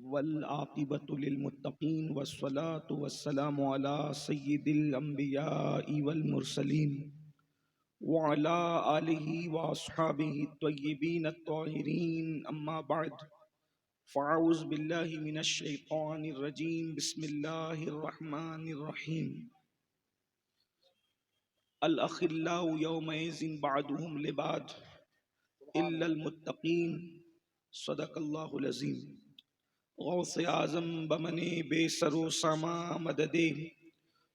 والعاقبۃ للمتقین والصلاة والسلام علی سید الانبیاء والمرسلین وعلی آلہ واصحابہ الطیبین الطاہرین اما بعد فاعوذ باللہ من الشیطان الرجیم بسم اللہ الرحمن الرحیم الاخلاء یومئذ بعضهم لبعض الا المتقین صدق اللہ العظیم۔ غوث اعظم بمنے بے سر و ساما مدد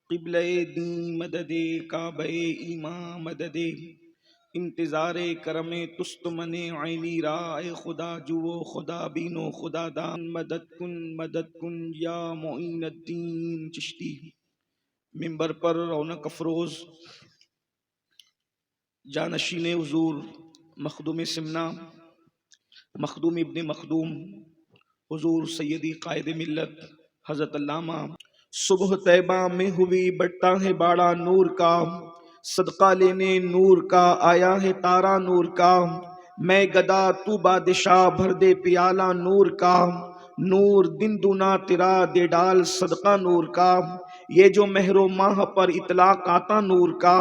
قبلہ دین مدد کعبہ ایمان مدد انتظار کرم تست من عینی رائے خدا جو خدا بینو خدا دان مدد کن یا معین الدین چشتی۔ منبر پر رونق افروز جانشین حضور مخدوم سمنا مخدوم ابن مخدوم حضور سیدی قائد ملت حضرت علامہ، صبح طیبہ میں ہوئی بڑھتا ہے باڑا نور کا، صدقہ لینے نور کا آیا ہے تارا نور کا، میں گدا تو بادشاہ بھر دے پیالہ نور کا، نور دن دونا تیرا دے ڈال صدقہ نور کا، یہ جو مہر و ماہ پر اطلاق آتا نور کا،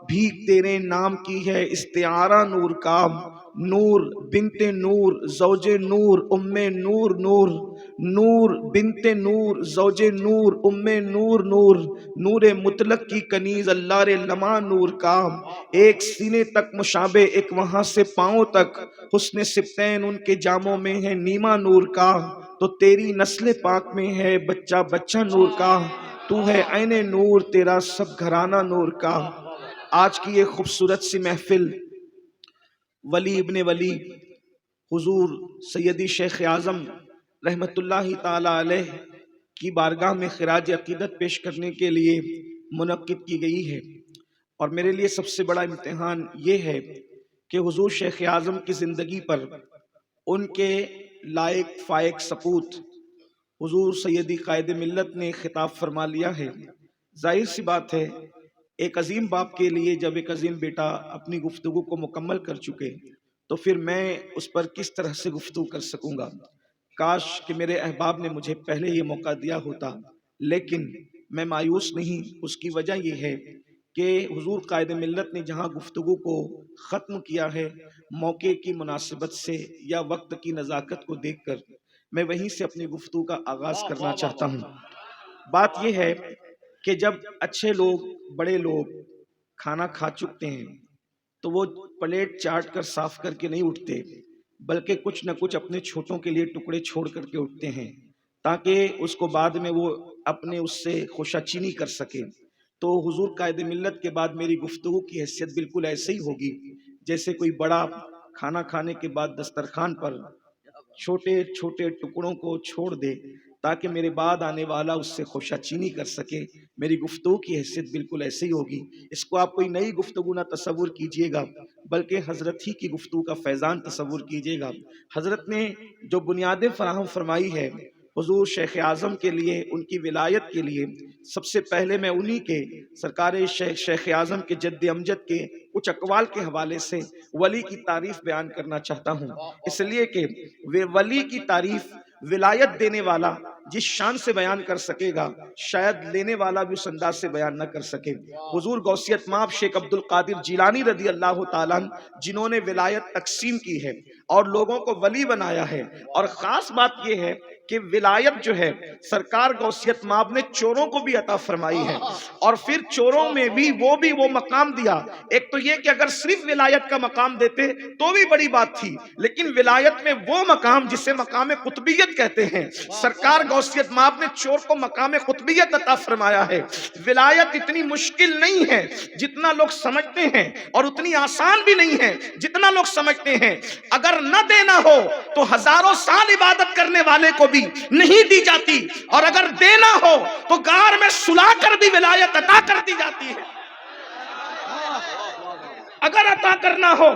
بھیک تیرے نام کی ہے استعارہ نور کا، نور بنت نور زوج نور ام نور نور، نور بنت نور زوج نور ام نور نور، نور مطلق کی کنیز اللہ لما نور کا، ایک سینے تک مشابہ ایک وہاں سے پاؤں تک، حسن سبتین ان کے جاموں میں ہے نیما نور کا، تو تیری نسل پاک میں ہے بچہ بچہ نور کا، تو ہے عین نور تیرا سب گھرانہ نور کا۔ آج کی یہ خوبصورت سی محفل ولی ابن ولی حضور سیدی شیخ اعظم رحمت اللہ تعالی علیہ کی بارگاہ میں خراج عقیدت پیش کرنے کے لیے منعقد کی گئی ہے، اور میرے لیے سب سے بڑا امتحان یہ ہے کہ حضور شیخ اعظم کی زندگی پر ان کے لائق فائق سپوت حضور سیدی قائد ملت نے خطاب فرما لیا ہے۔ ظاہر سی بات ہے ایک عظیم باپ کے لیے جب ایک عظیم بیٹا اپنی گفتگو کو مکمل کر چکے تو پھر میں اس پر کس طرح سے گفتگو کر سکوں گا۔ کاش کہ میرے احباب نے مجھے پہلے یہ موقع دیا ہوتا، لیکن میں مایوس نہیں۔ اس کی وجہ یہ ہے کہ حضور قائد ملت نے جہاں گفتگو کو ختم کیا ہے، موقع کی مناسبت سے یا وقت کی نزاکت کو دیکھ کر میں وہیں سے اپنی گفتگو کا آغاز کرنا چاہتا ہوں۔ بات یہ ہے کہ جب اچھے لوگ بڑے لوگ کھانا کھا چکتے ہیں تو وہ پلیٹ چاٹ کر صاف کر کے نہیں اٹھتے، بلکہ کچھ نہ کچھ اپنے چھوٹوں کے لیے ٹکڑے چھوڑ کر کے اٹھتے ہیں تاکہ اس کو بعد میں وہ اپنے اس سے خوشہ چینی کر سکے۔ تو حضور قائد ملت کے بعد میری گفتگو کی حیثیت بالکل ایسے ہی ہوگی جیسے کوئی بڑا کھانا کھانے کے بعد دسترخوان پر چھوٹے چھوٹے ٹکڑوں کو چھوڑ دے تاکہ میرے بعد آنے والا اس سے خوشہ چینی کر سکے۔ میری گفتگو کی حیثیت بالکل ایسے ہی ہوگی۔ اس کو آپ کوئی نئی گفتگو نہ تصور کیجئے گا بلکہ حضرت ہی کی گفتگو کا فیضان تصور کیجئے گا۔ حضرت نے جو بنیادیں فراہم فرمائی ہے حضور شیخ اعظم کے لیے، ان کی ولایت کے لیے، سب سے پہلے میں انہی کے سرکار شیخ اعظم کے جد امجد کے کچھ اقوال کے حوالے سے ولی کی تعریف بیان کرنا چاہتا ہوں، اس لیے کہ ولی کی تعریف ولایت دینے والا جس شان سے بیان کر سکے گا شاید لینے والا بھی اس انداز سے بیان نہ کر سکے۔ حضور غوثیت مآب شیخ عبد القادر جیلانی رضی اللہ تعالیٰ عنہ جنہوں نے ولایت تقسیم کی ہے اور لوگوں کو ولی بنایا ہے، اور خاص بات یہ ہے کہ ولایت جو ہے سرکار غوثیت مآب نے چوروں کو بھی عطا فرمائی ہے، اور پھر چوروں میں بھی وہ مقام دیا۔ ایک تو یہ کہ اگر صرف ولایت کا مقام دیتے تو بھی بڑی بات تھی، لیکن ولایت میں وہ مقام جسے مقام قطبیت کہتے ہیں، سرکار غوثیت مآب نے چور کو مقام قطبیت عطا فرمایا ہے۔ ولایت اتنی مشکل نہیں ہے جتنا لوگ سمجھتے ہیں، اور اتنی آسان بھی نہیں ہے جتنا لوگ سمجھتے ہیں۔ اگر نہ دینا ہو تو ہزاروں سال عبادت کرنے والے کو بھی نہیں دی جاتی، اور اگر دینا ہو تو غار میں سلا کر بھی ولایت عطا کر دی جاتی ہے۔ اگر عطا کرنا ہو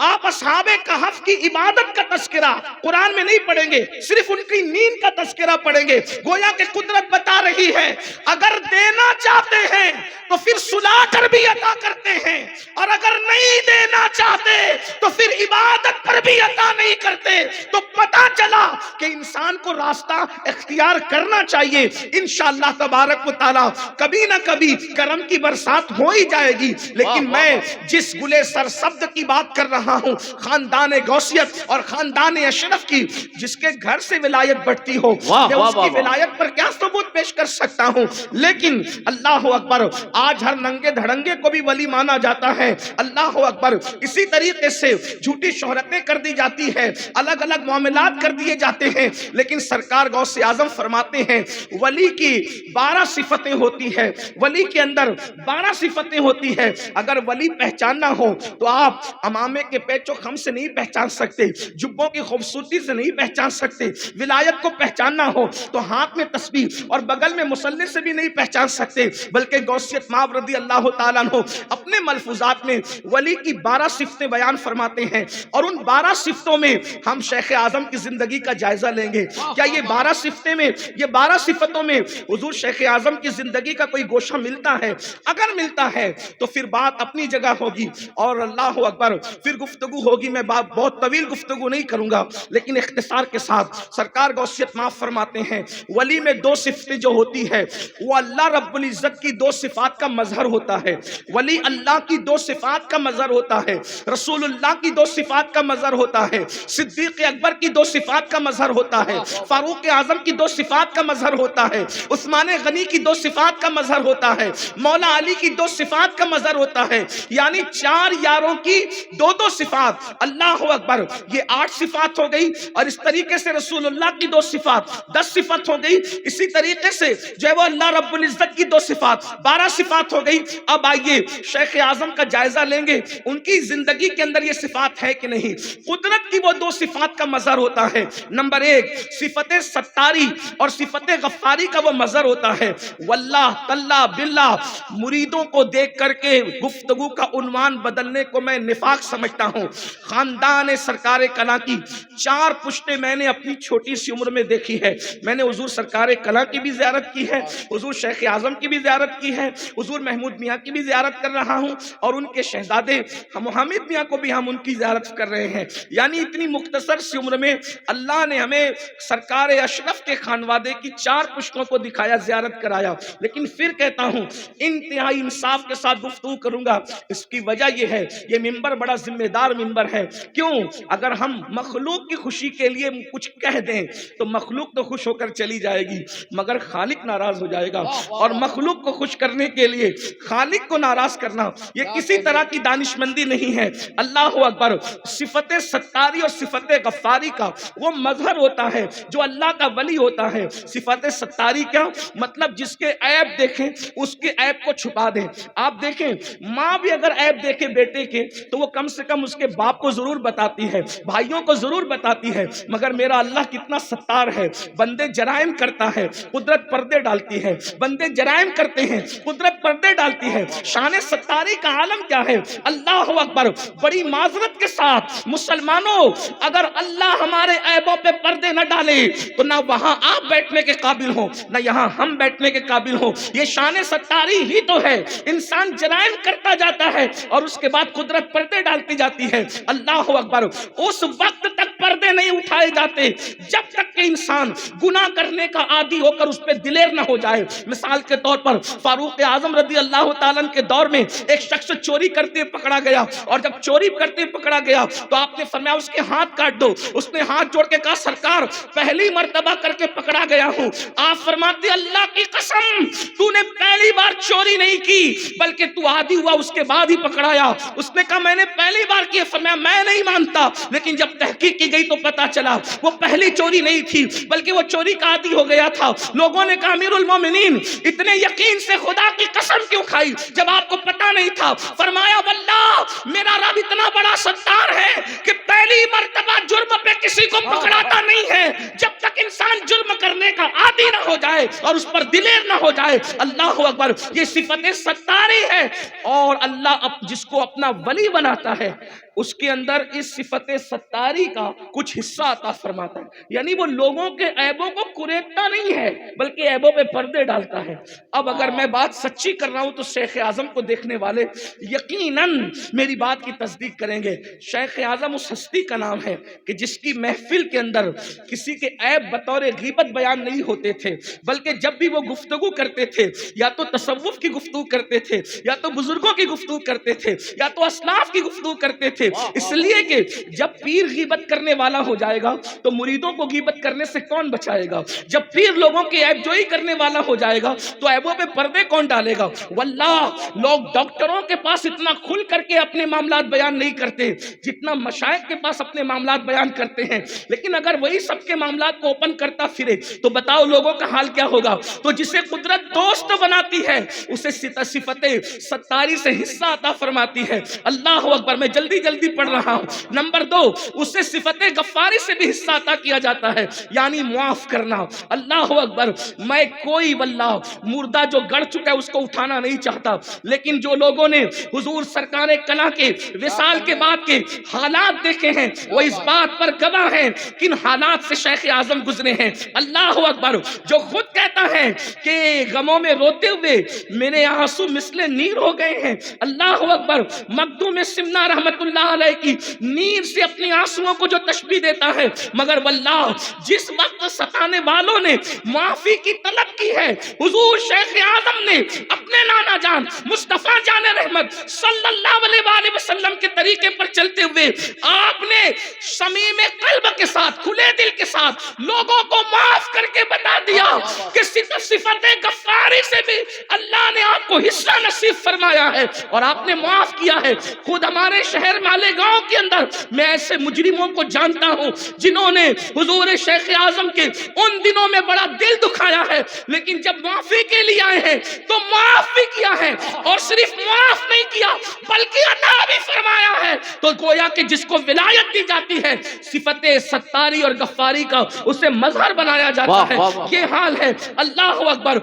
آپ اصحاب کہف کی عبادت کا تذکرہ قرآن میں نہیں پڑھیں گے، صرف ان کی نیند کا تذکرہ پڑھیں گے. گویا کہ قدرت بتا رہی ہے اگر دینا چاہتے ہیں تو پھر سلا کر بھی عطا کرتے ہیں، اور اگر نہیں دینا چاہتے تو پھر عبادت پر بھی عطا نہیں کرتے. تو پتا چلا کہ انسان کو راستہ اختیار کرنا چاہیے. انشاءاللہ تبارک و تعالی کبھی نہ کبھی کرم کی برسات ہو ہی جائے گی. لیکن میں جس گلے سرسبد کی بات کر رہا ہوں، خاندان غوثیت اور خاندان اشرف کی، جس کے گھر سے ولایت بڑھتی ہو، میں اس کی ولایت پر کیا ثبوت پیش کر سکتا ہوں. لیکن اللہ اکبر، آج ہر ننگے دھڑنگے کو بھی ولی مانا جاتا ہے. اللہ اکبر. اسی طریقے سے جھوٹی شہرتیں کر دی جاتی ہے، الگ الگ معاملات کر دیے جاتے ہیں. لیکن سرکار غوث اعظم فرماتے ہیں ولی کی 12 صفتیں ہوتی ہے، ولی کے اندر 12 صفتیں ہوتی ہے. اگر ولی پہچاننا ہو تو آپ امامے کے پیچ و خم سے نہیں پہچان سکتے، جبوں کی خوبصورتی سے نہیں پہچان سکتے. ولایت کو پہچاننا ہو تو ہاتھ میں تسبیح اور بغل میں مصلی سے بھی نہیں پہچان سکتے. بلکہ غوثیت مآب رضی اللہ تعالیٰ عنہ اپنے ملفوظات میں ولی کی 12 صفتیں بیان فرماتے ہیں، اور ان 12 صفتوں میں ہم شیخ اعظم کی زندگی کا جائزہ لیں گے. کیا یہ 12 صفتیں میں، یہ 12 صفتوں میں حضور شیخ اعظم کی زندگی کا کوئی گوشہ ملتا ہے؟ اگر ملتا ہے تو پھر بات اپنی جگہ ہوگی اور اللہ اکبر پھر گفتگو ہوگی. میں بہت طویل گفتگو نہیں کروں گا، لیکن اختصار کے ساتھ سرکار غوثیت معاف فرماتے ہیں ولی میں 2 صفتیں جو ہوتی ہے وہ اللہ رب العزت کی 2 صفات کا مظہر ہوتا ہے. ولی اللہ کی 2 صفات کا مظہر ہوتا ہے، رسول اللہ کی 2 صفات کا مظہر ہوتا ہے، صدیق اکبر کی 2 صفات کا مظہر ہوتا ہے، فاروق اعظم کی 2 صفات کا مظہر ہوتا ہے، عثمان غنی کی 2 صفات کا مظہر ہوتا ہے، مولا علی کی 2 صفات کا مظہر ہوتا ہے. یعنی 4 یاروں کی 2 صفات. اللہ اکبر. یہ 8 صفات ہو گئی، اور اس طریقے سے رسول اللہ کی 2 صفات 10 صفات ہو گئی. اسی طریقے سے جو ہے وہ اللہ رب العزت کی 2 صفات 12 صفات ہو گئی. اب آئیے شیخ اعظم کا جائزہ لیں گے، ان کی زندگی کے اندر یہ صفات ہے کہ نہیں. قدرت کی وہ 2 صفات کا مظہر ہوتا ہے. نمبر 1 صفت ستاری اور صفت غفاری کا وہ مظہر ہوتا ہے. واللہ تاللہ باللہ مریدوں کو دیکھ کر کے گفتگو کا عنوان بدلنے کو میں نفاق سمجھتا ہوں. خاندان سرکار کلاں کی 4 پشتیں میں نے اپنی چھوٹی سی عمر میں دیکھی ہے. میں نے حضور سرکار کلاں کی بھی زیارت کی ہے، حضور شیخ اعظم کی بھی زیارت کی ہے، حضور محمود میاں کی بھی زیارت کر رہا ہوں، اور ان کے شہزادے حامد میاں کو بھی ہم ان کی زیارت کر رہے ہیں. یعنی اتنی مختصر سی عمر میں اللہ نے ہمیں سرکار اشرف کے خانوادے کی 4 پشتوں کو دکھایا، زیارت کرایا. لیکن پھر کہتا ہوں انتہائی انصاف کے ساتھ گفتگو کروں گا. اس کی وجہ یہ ہے یہ منبر بڑا ذمہ دار منبر ہے. کیوں؟ اگر ہم مخلوق کی خوشی کے لیے کچھ کہہ دیں تو مخلوق تو خوش ہو کر چلی جائے گی، مگر خالق ناراض ہو جائے گا. اور مخلوق کو خوش کرنے کے لیے خالق کو ناراض کرنا یہ کسی طرح کی دانشمندی نہیں ہے. اللہ اکبر. صفت ستاری اور صفت غفاری کا وہ مظہر ہوتا ہے جو اللہ کا ولی ہوتا ہے. صفت ستاری کیا مطلب؟ جس کے عیب دیکھیں اس کے عیب کو چھپا دیں. آپ دیکھیں ماں بھی اگر عیب دیکھے بیٹے کے تو وہ کم سے کم اس کے باپ کو ضرور بتاتی ہے، بھائیوں کو ضرور بتاتی ہے. مگر میرا اللہ کتنا ستار ہے. بندے جرائم کرتا ہے، قدرت پردے ڈالتی ہے. بندے جرائم کرتے ہیں، قدرت پردے ڈالتی ہے. شان ستاری کا عالم کیا ہے؟ اللہ اکبر. بڑی معذرت کے ساتھ مسلمانوں، اگر اللہ ہمارے عیبوں پہ پردے نہ ڈالے تو نہ وہاں آپ بیٹھنے کے قابل ہو نہ یہاں ہم بیٹھنے کے قابل ہو. یہ شان ستاری ہی تو ہے. انسان جرائم کرتا جاتا ہے اور اس کے بعد قدرت پردے ڈالتی جاتی ہے. اللہ اکبر. اس وقت تک پردے نہیں اٹھائے جاتے جب تک کہ انسان گناہ کرنے کا عادی ہو کر اس پہ دلیر نہ ہو جائے. مثال کے طور پر فاروق اعظم رضی اللہ تعالیٰ کے دور میں ایک شخص چوری کرتے پکڑا گیا، اور جب چوری کرتے پکڑا گیا تو آپ نے فرمایا اس کے ہاتھ کاٹ دو. اس نے ہاتھ جوڑ کے کہا سرکار پہلی مرتبہ کر کے پکڑا گیا ہوں. آپ فرماتے اللہ کی قسم تو نے پہلی بار چوری نہیں کی بلکہ تو عادی ہوا اس کے بعد ہی پکڑایا. اس نے کہا میں نے پہلی بار کی. فرمایا میں نہیں مانتا. لیکن جب تحقیق کی گئی تو پتا چلا وہ پہلی چوری نہیں تھی بلکہ وہ چوری کا عادی ہو گیا تھا. لوگوں نے کہا امیر المومنین اتنے یقین سے خدا کی قسم کیوں کھائی جب آپ کو پتا نہیں تھا؟ فرمایا واللہ میرا رب اتنا بڑا ستار ہے کہ پہلی مرتبہ جرم پہ کسی کو پکڑاتا نہیں ہے جب تک انسان جرم کرنے کا عادی نہ ہو جائے اور اس پر دلیر نہ ہو جائے. اللہ اکبر. یہ صفت ستاری ہے. اور اللہ جس کو اپنا ولی بناتا ہے اس کے اندر اس صفت ستاری کا کچھ حصہ عطا فرماتا ہے، یعنی وہ لوگوں کے عیبوں کو کریکتا نہیں ہے بلکہ عیبوں پہ پردے ڈالتا ہے۔ اب اگر میں بات سچی کر رہا ہوں تو شیخ اعظم کو دیکھنے والے یقیناً میری بات کی تصدیق کریں گے۔ شیخ اعظم اس ہستی کا نام ہے کہ جس کی محفل کے اندر کسی کے عیب بطور غیبت بیان نہیں ہوتے تھے، بلکہ جب بھی وہ گفتگو کرتے تھے یا تو تصوف کی گفتگو کرتے تھے، یا تو بزرگوں کی گفتگو کرتے تھے، یا تو اسلاف کی گفتگو کرتے تھے، اس لیے کہ جب پیر غیبت کرنے والا ہو جائے گا تو مریدوں کو غیبت کرنے سے کون بچائے گا؟ جب پیر لوگوں کی عیب جوئی کرنے والا ہو جائے گا تو عیبوں پہ پردے کون ڈالے گا؟ واللہ لوگ ڈاکٹروں کے پاس اتنا کھل کر کے اپنے معاملات بیان نہیں کرتے جتنا مشائخ کے پاس اپنے معاملات بیان کرتے ہیں، لیکن اگر وہی سب کے معاملات کو اوپن کرتا پھرے تو بتاؤ لوگوں کا حال کیا ہوگا؟ تو جسے قدرت دوست بناتی ہے اسے صفت ستاری سے حصہ عطا فرماتی ہے۔ اللہ اکبر، میں جلدی جلدی پڑھ رہا ہوں۔ نمبر 2، اسے صفت غفاری سے بھی حصہ عطا کیا جاتا ہے، یعنی معاف کرنا۔ اللہ اکبر، میں کوئی واللہ مردہ جو گڑ چکا ہے اس کو اٹھانا نہیں چاہتا، لیکن جو لوگوں نے حضور سرکار کلا کے وصال کے بعد کے حالات دیکھے ہیں وہ اس بات پر گواہ ہیں کن حالات سے شیخ اعظم گزرے ہیں۔ اللہ اکبر، جو خود کہتا ہے کہ غموں میں روتے ہوئے میرے آنسو مثل نیر ہو گئے ہیں۔ اللہ اکبر، مخدوم سمنا رحمت اللہ علیہ کی نیر سے اپنی آنسوؤں کو جو تشبیہ دیتا ہے، مگر واللہ جس وقت ستانے والوں نے معافی کی طلب کی ہے حضور شیخ اعظم نے اپنے نانا جان مصطفیٰ جان رحمت صلی اللہ علیہ وآلہ وسلم کے طریقے پر چلتے ہوئے آپ نے صمیم قلب کے ساتھ، کھلے دل کے ساتھ لوگوں کو معاف کر کے بتا دیا کہ صفت غفاری سے بھی اللہ نے آپ کو حصہ نصیب فرمایا ہے اور آپ نے معاف کیا ہے۔ خود ہمارے شہر مالیگاؤں کے اندر میں ایسے مجرموں کو جانتا ہوں جنہوں نے حضور شیخ اعظم کے ان دنوں میں بڑا دل دکھایا ہے، لیکن جب معافی کے لیے آئے ہیں تو معاف بھی کیا ہے، اور صرف معاف نہیں کیا بلکہ عطا بھی فرمایا ہے۔ تو گویا کہ جس کو ولایت دی جاتی ہے صفت ستاری اور غفاری کا اسے مظہر بنایا جاتا ہے۔ یہ حال ہے۔ اللہ اکبر،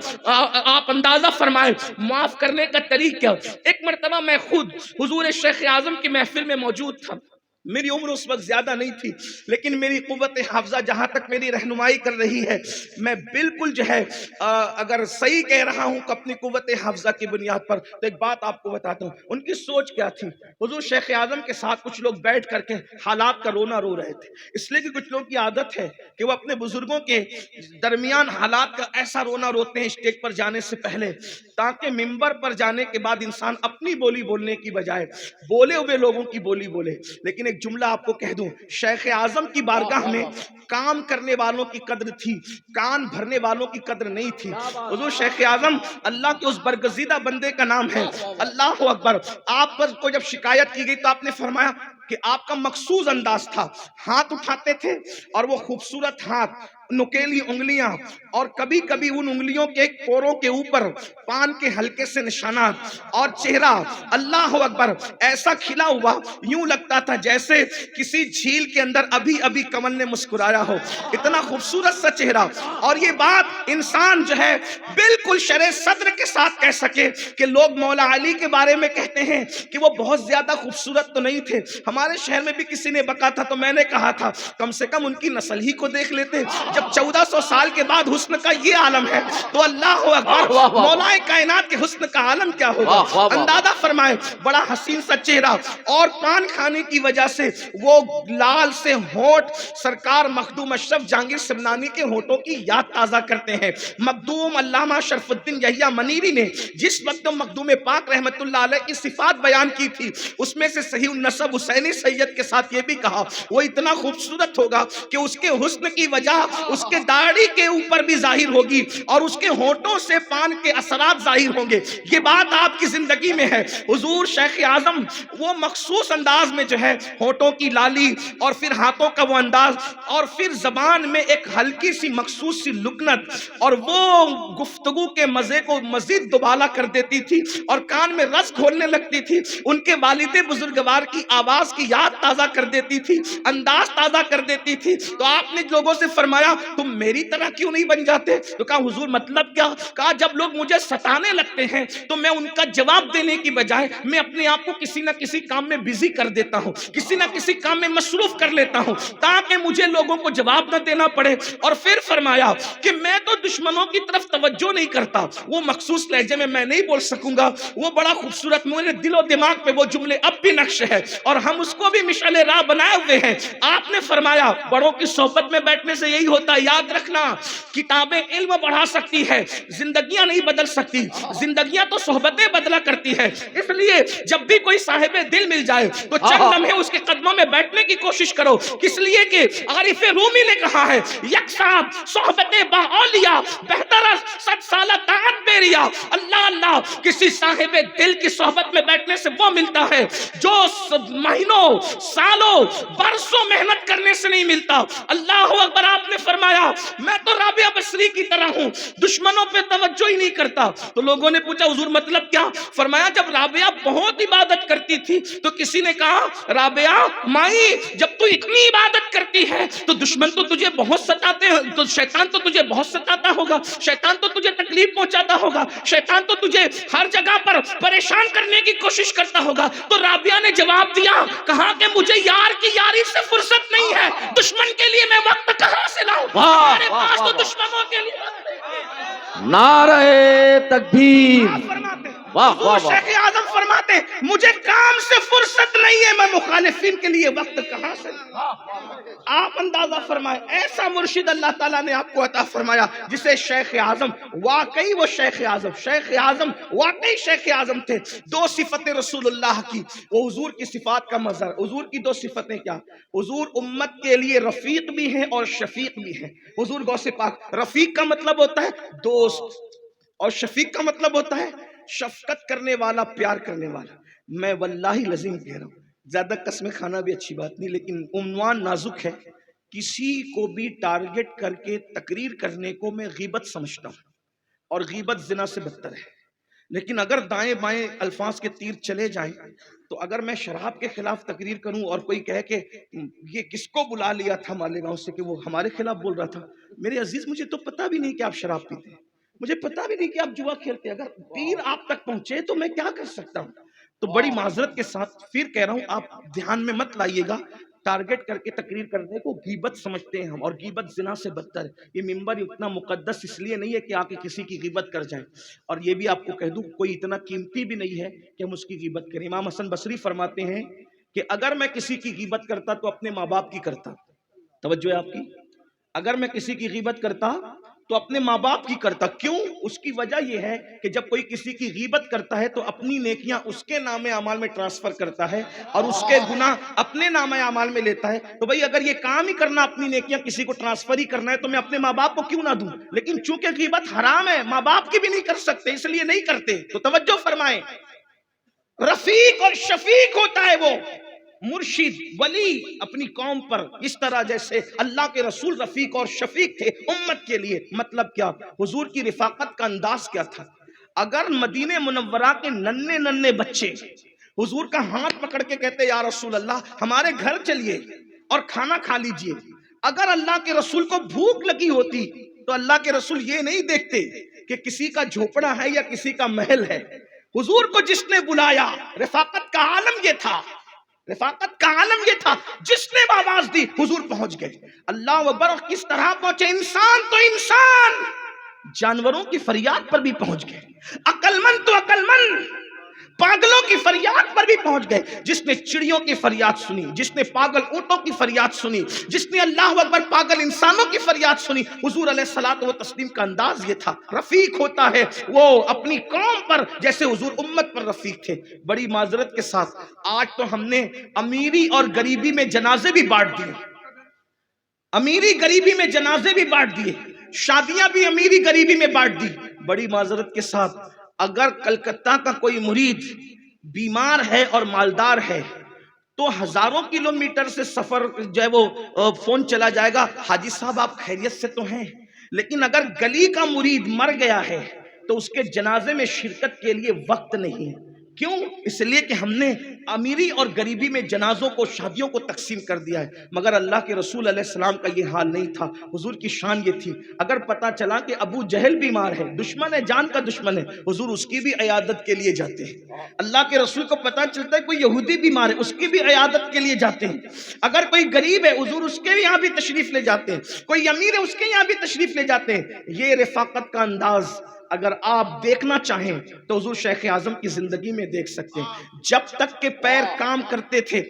آپ اندازہ فرمائیں معاف کرنے کا طریقہ۔ ایک مرتبہ میں خود حضور شیخ اعظم کی محفل میں موجود تھا۔ میری عمر اس وقت زیادہ نہیں تھی، لیکن میری قوت حافظہ جہاں تک میری رہنمائی کر رہی ہے، میں بالکل جو ہے اگر صحیح کہہ رہا ہوں کہ اپنی قوت حافظہ کی بنیاد پر، تو ایک بات آپ کو بتاتا ہوں ان کی سوچ کیا تھی۔ حضور شیخ اعظم کے ساتھ کچھ لوگ بیٹھ کر کے حالات کا رونا رو رہے تھے، اس لیے کہ کچھ لوگ کی عادت ہے کہ وہ اپنے بزرگوں کے درمیان حالات کا ایسا رونا روتے ہیں اسٹیج پر جانے سے پہلے، تاکہ منبر پر جانے کے بعد انسان اپنی بولی بولنے کی بجائے بولے ہوئے لوگوں کی بولی بولے۔ لیکن ایک جملہ آپ کو کہہ دوں، شیخ اعظم کی بارگاہ میں کام کرنے والوں کی قدر تھی، کان بھرنے والوں کی قدر نہیں تھی۔ حضور شیخ اعظم اللہ کے اس برگزیدہ بندے کا نام ہے۔ اللہ اکبر، آپ پر کو جب شکایت کی گئی تو آپ نے فرمایا کہ آپ کا مخصوص انداز تھا، ہاتھ اٹھاتے تھے اور وہ خوبصورت ہاتھ، نکیلی انگلیاں، اور کبھی کبھی ان انگلیوں کے پوروں کے اوپر پان کے ہلکے سے نشانات، اور چہرہ اللہ اکبر ایسا کھلا ہوا یوں لگتا تھا جیسے کسی جھیل کے اندر ابھی ابھی کمل نے مسکرایا ہو، اتنا خوبصورت سا چہرہ۔ اور یہ بات انسان جو ہے بالکل شرح صدر کے ساتھ کہہ سکے کہ لوگ مولا علی کے بارے میں کہتے ہیں کہ وہ بہت زیادہ خوبصورت تو نہیں تھے، ہمارے شہر میں بھی کسی نے بکا تھا تو میں نے کہا تھا کم سے کم ان کی نسل ہی کو دیکھ لیتے، جب 1400 سال کے بعد حسن کا یہ عالم ہے تو اللہ اکبر مولا کائنات کے حسن کا عالم کیا ہوگا۔ اندازہ فرمائے، بڑا حسین سا چہرہ، اور پان کھانے کی وجہ سے وہ لال سے ہونٹ سرکار مخدوم اشرف جہانگیر سمنانی کے ہونٹوں کی یاد تازہ کرتے ہیں۔ مخدوم علامہ شرف الدین یحییٰ منیری نے جس وقت مخدوم پاک رحمت اللہ علیہ کی صفات بیان کی تھی اس میں سے صحیح النسب حسینی سید کے ساتھ یہ بھی کہا وہ اتنا خوبصورت ہوگا کہ اس کے حسن کی وجہ اس کے داڑھی کے اوپر بھی ظاہر ہوگی اور اس کے ہونٹوں سے پان کے اثرات ظاہر ہوں گے۔ یہ بات آپ کی زندگی میں ہے۔ حضور شیخ اعظم وہ مخصوص انداز میں جو ہے ہونٹوں کی لالی اور پھر ہاتھوں کا وہ انداز اور پھر زبان میں ایک ہلکی سی مخصوص سی لکنت اور وہ گفتگو کے مزے کو مزید دوبالا کر دیتی تھی اور کان میں رس کھولنے لگتی تھی، ان کے والد بزرگوار کی آواز کی یاد تازہ کر دیتی تھی، انداز تازہ کر دیتی تھی۔ تو آپ نے لوگوں سے فرمایا تم میری طرح کیوں نہیں بن جاتے؟ تو کہا حضور مطلب کیا؟ کہا جب لوگ مجھے ستانے لگتے ہیں تو میں ان کا جواب دینے کی بجائے میں اپنے آپ کو کسی نہ کسی کام میں بزی کر دیتا ہوں، کسی نہ کسی کام میں مصروف کر لیتا ہوں تاکہ مجھے لوگوں کو جواب نہ دینا پڑے۔ اور پھر فرمایا کہ میں تو دشمنوں کی طرف توجہ نہیں کرتا، وہ مخصوص لہجے میں نہیں بول سکوں گا، وہ بڑا خوبصورت میرے دل و دماغ پہ وہ جملے اب بھی نقش ہے اور ہم اس کو بھی مشعل راہ بنائے ہوئے ہیں۔ آپ نے فرمایا بڑوں کی صحبت میں بیٹھنے سے یہی ہوتا ہے، یاد رکھنا کتابیں علم بڑھا سکتی ہے، زندگیاں نہیں بدل سکتی، زندگیاں تو صحبتیں بدلا کرتی ہے۔ اس لیے جب بھی کوئی صاحب دل مل جائے تو چند لمحے اس کے قدموں میں بیٹھنے کی کوشش کرو، کس لیے کہ عارف رومی نے کہا ہے یکساب صحبت با اولیاء بہتر صد سالہ طاعت بیریا۔ اللہ اللہ، کسی صاحب دل کی صحبت میں بیٹھنے سے وہ ملتا ہے جو مہینوں سالوں برسوں محنت کرنے سے نہیں ملتا۔ اللہ اکبر۔ آپ نے فرمایا میں تو رابعہ بصری کی طرح ہوں، دشمنوں پہ توجہ ہی نہیں کرتا۔ تو لوگوں نے پوچھا حضور مطلب کیا؟ فرمایا جب رابعہ بہت عبادت کرتی تھی تو کسی نے کہا رابعہ مائی جب تو اتنی عبادت کرتی ہے تو دشمن تو تجھے بہت ستاتے ہیں، تو شیطان تو تجھے بہت ستاتا ہوگا، شیطان تو تجھے تکلیف پہنچاتا ہوگا، شیطان تو تجھے ہر جگہ پر پریشان کرنے کی کوشش کرتا ہوگا۔ تو رابعہ نے جواب دیا، کہا کہ مجھے یار کی یاری سے فرصت نہیں ہے، دشمن کے لیے میں وقت کہاں سے لاؤں؟ میرے پاس تو دشمنوں کے لیے نعرہ تکبیر۔ واہ واہ واہ۔ شیخ اعظم فرماتے مجھے کام سے فرصت نہیں ہے، میں مخالفین کے لیے وقت کہاں سے؟ آپ اندازہ فرمائے ایسا مرشد اللہ تعالیٰ نے آپ کو عطا فرمایا جسے شیخ اعظم واقعی وہ شیخ اعظم واقعی شیخ اعظم تھے۔ دو صفتیں رسول اللہ کی، وہ حضور کی صفات کا مظہر۔ حضور کی دو صفتیں کیا؟ حضور امت کے لیے رفیق بھی ہیں اور شفیق بھی ہیں۔ حضور غوث پاک، رفیق کا مطلب ہوتا ہے دوست اور شفیق کا مطلب ہوتا ہے شفقت کرنے والا، پیار کرنے والا۔ میں واللہ لازم کہہ رہا ہوں، زیادہ قسمیں کھانا بھی اچھی بات نہیں، لیکن عنوان نازک ہے۔ کسی کو بھی ٹارگٹ کر کے تقریر کرنے کو میں غیبت سمجھتا ہوں، اور غیبت زنا سے بدتر ہے۔ لیکن اگر دائیں بائیں الفاظ کے تیر چلے جائیں تو اگر میں شراب کے خلاف تقریر کروں اور کوئی کہے کہ یہ کس کو بلا لیا تھا مالیگاؤں سے کہ وہ ہمارے خلاف بول رہا تھا، میرے عزیز مجھے تو پتہ بھی نہیں کہ آپ شراب پیتے ہیں، مجھے پتہ بھی نہیں کہ آپ جوا کھیلتے ہیں، اگر تیر آپ تک پہنچے تو میں کیا کر سکتا ہوں؟ تو بڑی معذرت کے ساتھ پھر کہہ رہا ہوں، آپ دھیان میں مت لائیے گا، ٹارگٹ کر کے تقریر کرنے کو غیبت سمجھتے ہیں ہم، اور غیبت زنا سے بدتر ہے۔ یہ ممبر اتنا مقدس اس لیے نہیں ہے کہ آ کے کسی کی غیبت کر جائیں، اور یہ بھی آپ کو کہہ دوں کوئی اتنا قیمتی بھی نہیں ہے کہ ہم اس کی غیبت کریں۔ امام حسن بصری فرماتے ہیں کہ اگر میں کسی کی غیبت کرتا تو اپنے ماں باپ کی کرتا۔ توجہ ہے آپ کی؟ اگر میں کسی کی غیبت کرتا تو اپنے ماں باپ کی کرتا۔ کیوں؟ اس کی وجہ یہ ہے کہ جب کوئی کسی کی غیبت کرتا ہے تو اپنی نیکیاں اس کے نام اعمال میں ٹرانسفر کرتا ہے اور اس کے گناہ اپنے نام اعمال میں لیتا ہے۔ تو بھئی اگر یہ کام ہی کرنا، اپنی نیکیاں کسی کو ٹرانسفر ہی کرنا ہے، تو میں اپنے ماں باپ کو کیوں نہ دوں؟ لیکن چونکہ غیبت حرام ہے، ماں باپ کی بھی نہیں کر سکتے، اس لیے نہیں کرتے۔ تو توجہ فرمائیں، رفیق اور شفیق ہوتا ہے وہ مرشد ولی اپنی قوم پر، اس طرح جیسے اللہ کے رسول رفیق اور شفیق تھے امت کے لیے۔ مطلب کیا؟ حضور کی رفاقت کا انداز کیا تھا؟ اگر مدینہ منورہ کے ننھے ننھے بچے حضور کا ہاتھ پکڑ کے کہتے یا رسول اللہ ہمارے گھر چلیے اور کھانا کھا لیجئے، اگر اللہ کے رسول کو بھوک لگی ہوتی تو اللہ کے رسول یہ نہیں دیکھتے کہ کسی کا جھوپڑا ہے یا کسی کا محل ہے۔ حضور کو جس نے بلایا، رفاقت کا عالم یہ تھا، رفاقت کا عالم یہ تھا، جس نے آواز دی حضور پہنچ گئے۔ اللہ اکبر، کس طرح پہنچے؟ انسان تو انسان جانوروں کی فریاد پر بھی پہنچ گئے، عقل مند تو عقل مند پاگلوں کی فریاد پر بھی پہنچ گئے۔ جس نے چڑیوں کی فریاد سنی، جس نے پاگل اونٹوں کی فریاد سنی، جس نے اللہ اکبر پاگل انسانوں کی فریاد سنی، حضور علیہ الصلوۃ والتسلیم کا انداز یہ تھا۔ رفیق ہوتا ہے وہ اپنی قوم پر جیسے حضور امت پر رفیق تھے۔ بڑی معذرت کے ساتھ آج تو ہم نے امیری اور غریبی میں جنازے بھی بانٹ دیے، امیری غریبی میں جنازے بھی بانٹ دیے، شادیاں بھی امیری غریبی میں بانٹ دی۔ بڑی معذرت کے ساتھ اگر کلکتہ کا کوئی مرید بیمار ہے اور مالدار ہے تو ہزاروں کلومیٹر سے سفر جو ہے وہ فون چلا جائے گا، حاجی صاحب آپ خیریت سے تو ہیں؟ لیکن اگر گلی کا مرید مر گیا ہے تو اس کے جنازے میں شرکت کے لیے وقت نہیں ہے۔ کیوں؟ اس لیے کہ ہم نے امیری اور غریبی میں جنازوں کو، شادیوں کو تقسیم کر دیا ہے، مگر اللہ کے رسول علیہ السلام کا یہ حال نہیں تھا۔ حضور کی شان یہ تھی، اگر پتا چلا کہ ابو جہل بیمار ہے، دشمن ہے، جان کا دشمن ہے، حضور اس کی بھی عیادت کے لیے جاتے ہیں۔ اللہ کے رسول کو پتا چلتا ہے کوئی یہودی بیمار ہے، اس کی بھی عیادت کے لیے جاتے ہیں۔ اگر کوئی غریب ہے، حضور اس کے یہاں بھی تشریف لے جاتے ہیں۔ کوئی امیر ہے، اس کے یہاں بھی تشریف لے جاتے ہیں۔ یہ رفاقت کا انداز اگر آپ دیکھنا چاہیں تو حضور شیخ اعظم کی زندگی میں دیکھ سکتے ہیں۔ جب تک کہ پیر کام کرتے تھے،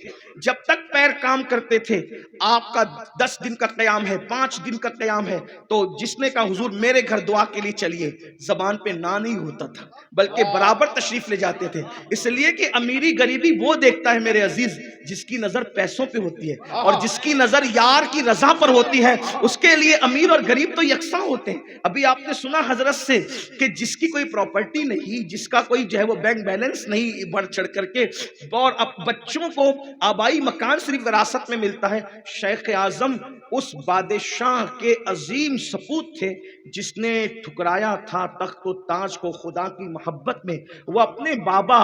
جب تک پیر کام کرتے تھے، آپ کا 10 دن کا قیام ہے، 5 دن کا قیام ہے، تو جس نے کہا حضور میرے گھر دعا کے لیے چلیے، زبان پہ نہ نہیں ہوتا تھا، بلکہ برابر تشریف لے جاتے تھے۔ اس لیے کہ امیری غریبی وہ دیکھتا ہے میرے عزیز جس کی نظر پیسوں پہ ہوتی ہے، اور جس کی نظر یار کی رضا پر ہوتی ہے، اس کے لیے امیر اور غریب تو یکساں ہوتے ہیں۔ ابھی آپ نے سنا حضرت سے کہ جس کی کوئی پراپرٹی نہیں، جس کا کوئی جو ہے وہ بینک بیلنس نہیں بڑھ چڑھ کر کے، اور اب بچوں کو آبائی مکان صرف وراثت میں ملتا ہے، شیخ اعظم اس بادشاہ کے عظیم سپوت تھے جس نے ٹھکرایا تھا تخت و تاج کو خدا کی محبت میں۔ وہ اپنے بابا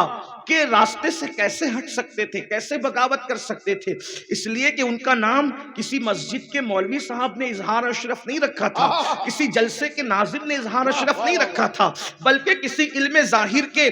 کے راستے سے کیسے ہٹ سکتے تھے، کیسے بغاوت کر سکتے تھے؟ اس لیے کہ ان کا نام کسی مسجد کے مولوی صاحب نے اظہار اشرف نہیں رکھا تھا، کسی جلسے کے ناظر نے اظہار اشرف نہیں رکھا تھا، بلکہ کسی علم ظاہر کے،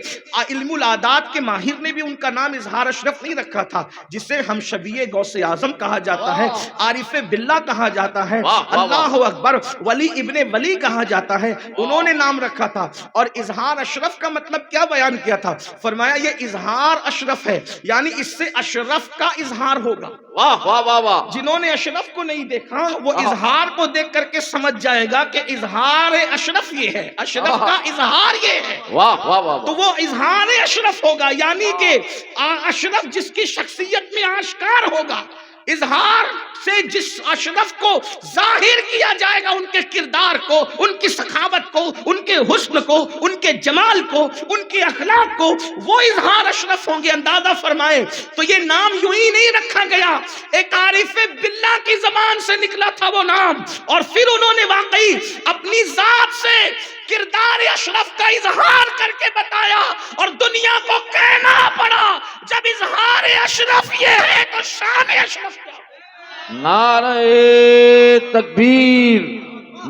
علم العادات کے ماہر نے بھی ان کا نام اظہار اشرف نہیں رکھا تھا، جسے ہم شبیہ غوث اعظم کہا جاتا ہے، عارف باللہ کہا جاتا ہے، اللہ اکبر، ولی ابن ولی کہا جاتا ہے، انہوں نے نام رکھا تھا۔ اور اظہار اشرف کا مطلب کیا بیان کیا تھا؟ فرمایا یہ اظہار اشرف ہے، یعنی اس سے اشرف کا اظہار ہوگا۔ واہ واہ واہ واہ، جنہوں نے اشرف کو نہیں دیکھا وہ اظہار کو دیکھ کر کے سمجھ جائے گا کہ اظہار اشرف یہ ہے، اشرف کا اظہار یہ ہے، واہ واہ واہ، تو وہ اظہار اشرف ہوگا، یعنی کہ اشرف جس کی شخصیت میں آشکار ہوگا۔ اظہار سے جس اشرف کو ظاہر کیا جائے گا، ان کے کردار کو، ان کی سخاوت کو، ان کے حسن کو، ان کے جمال کو، ان کے اخلاق کو، وہ اظہار اشرف ہوں گے۔ اندازہ فرمائے تو یہ نام یوں ہی نہیں رکھا گیا، ایک عارف باللہ کی زبان سے نکلا تھا وہ نام، اور پھر انہوں نے واقعی اپنی ذات سے کردار اشرف کا اظہار کر کے بتایا، اور دنیا کو کہنا پڑا جب اظہار اشرف یہ ہے تو شان اشرف کیا؟ نعرہ تکبیر،